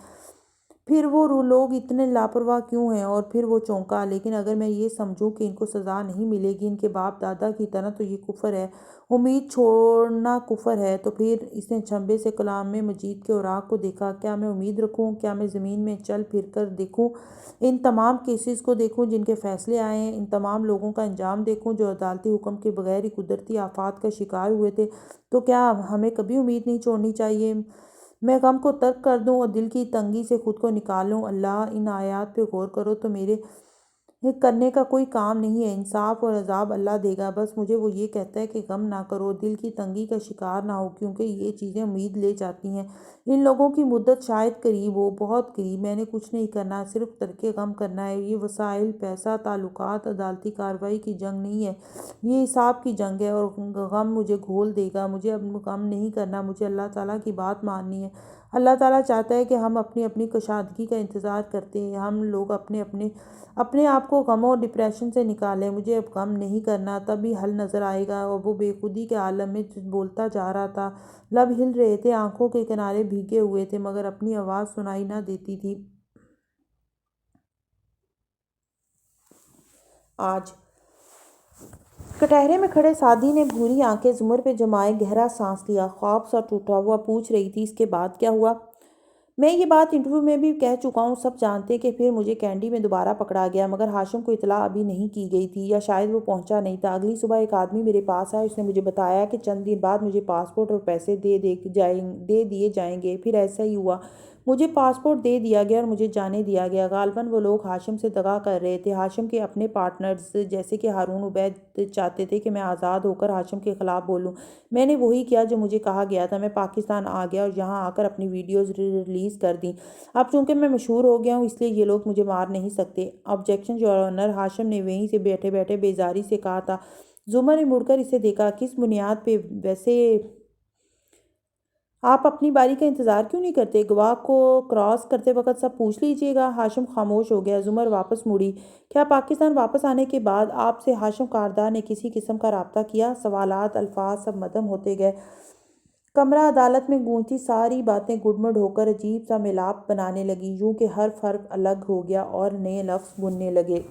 پھر وہ لوگ اتنے لاپرواہ کیوں ہیں؟ اور پھر وہ چونکا۔ لیکن اگر میں یہ سمجھوں کہ ان کو سزا نہیں ملے گی ان کے باپ دادا کی طرح، تو یہ کفر ہے، امید چھوڑنا کفر ہے۔ تو پھر اس نے چھمبے سے کلام مجید کے اوراق کو دیکھا۔ کیا میں امید رکھوں؟ کیا میں زمین میں چل پھر کر دیکھوں، ان تمام کیسز کو دیکھوں جن کے فیصلے آئے ہیں، ان تمام لوگوں کا انجام دیکھوں جو عدالتی حکم کے بغیر ہی قدرتی آفات کا شکار ہوئے تھے؟ تو کیا ہمیں کبھی امید نہیں چھوڑنی چاہیے؟ میں غم کو ترک کر دوں اور دل کی تنگی سے خود کو نکالوں؟ اللہ، ان آیات پہ غور کرو تو میرے کرنے کا کوئی کام نہیں ہے، انصاف اور عذاب اللہ دے گا، بس مجھے وہ یہ کہتا ہے کہ غم نہ کرو، دل کی تنگی کا شکار نہ ہو، کیونکہ یہ چیزیں امید لے جاتی ہیں۔ ان لوگوں کی مدت شاید قریب ہو، بہت قریب، میں نے کچھ نہیں کرنا، صرف ترک غم کرنا ہے۔ یہ وسائل، پیسہ، تعلقات، عدالتی کارروائی کی جنگ نہیں ہے، یہ حساب کی جنگ ہے، اور غم مجھے گھول دے گا۔ مجھے اب غم نہیں کرنا، مجھے اللہ تعالیٰ کی بات ماننی ہے۔ اللہ تعالیٰ چاہتا ہے کہ ہم اپنی اپنی کشادگی کا انتظار کرتے ہیں، ہم لوگ اپنے آپ کو غموں اور ڈپریشن سے نکالیں۔ مجھے اب غم نہیں کرنا، تبھی حل نظر آئے گا۔ اور وہ بے خودی کے عالم میں بولتا جا رہا تھا، لب ہل رہے تھے، آنکھوں کے کنارے بھیگے ہوئے تھے، مگر اپنی آواز سنائی نہ دیتی تھی۔ آج کٹہرے میں کھڑے سعدی نے بھوری آنکھیں زمر پہ جمائے گہرا سانس لیا، خواب سا ٹوٹا ہوا پوچھ رہی تھی، اس کے بعد کیا ہوا؟ میں یہ بات انٹرویو میں بھی کہہ چکا ہوں، سب جانتے کہ پھر مجھے کینڈی میں دوبارہ پکڑا گیا، مگر ہاشم کو اطلاع ابھی نہیں کی گئی تھی، یا شاید وہ پہنچا نہیں تھا۔ اگلی صبح ایک آدمی میرے پاس آیا، اس نے مجھے بتایا کہ چند دن بعد مجھے پاسپورٹ اور پیسے دے دیے جائیں گے۔ پھر ایسا ہی ہوا، مجھے پاسپورٹ دے دیا گیا اور مجھے جانے دیا گیا۔ غالباً وہ لوگ ہاشم سے دغا کر رہے تھے، ہاشم کے اپنے پارٹنرز جیسے کہ ہارون عبید چاہتے تھے کہ میں آزاد ہو کر ہاشم کے خلاف بولوں۔ میں نے وہی کیا جو مجھے کہا گیا تھا، میں پاکستان آ گیا اور یہاں آ کر اپنی ویڈیوز ریلیز کر دیں۔ اب چونکہ میں مشہور ہو گیا ہوں، اس لیے یہ لوگ مجھے مار نہیں سکتے۔ آبجیکشن یور آنر، ہاشم نے وہیں سے بیٹھے بیٹھے بیزاری سے کہا تھا۔ زمر نے مڑ کر اسے دیکھا۔ کس بنیاد پہ؟ ویسے آپ اپنی باری کا انتظار کیوں نہیں کرتے؟ گواہ کو کراس کرتے وقت سب پوچھ لیجیے گا۔ ہاشم خاموش ہو گیا۔ زمر واپس مڑی۔ کیا پاکستان واپس آنے کے بعد آپ سے ہاشم کاردار نے کسی قسم کا رابطہ کیا؟ سوالات، الفاظ سب مدھم ہوتے گئے۔ کمرہ عدالت میں گونجتی ساری باتیں گڈمڈ ہو کر عجیب سا میلاپ بنانے لگیں، یوں کہ حرف الگ ہو گیا اور نئے لفظ بننے لگے۔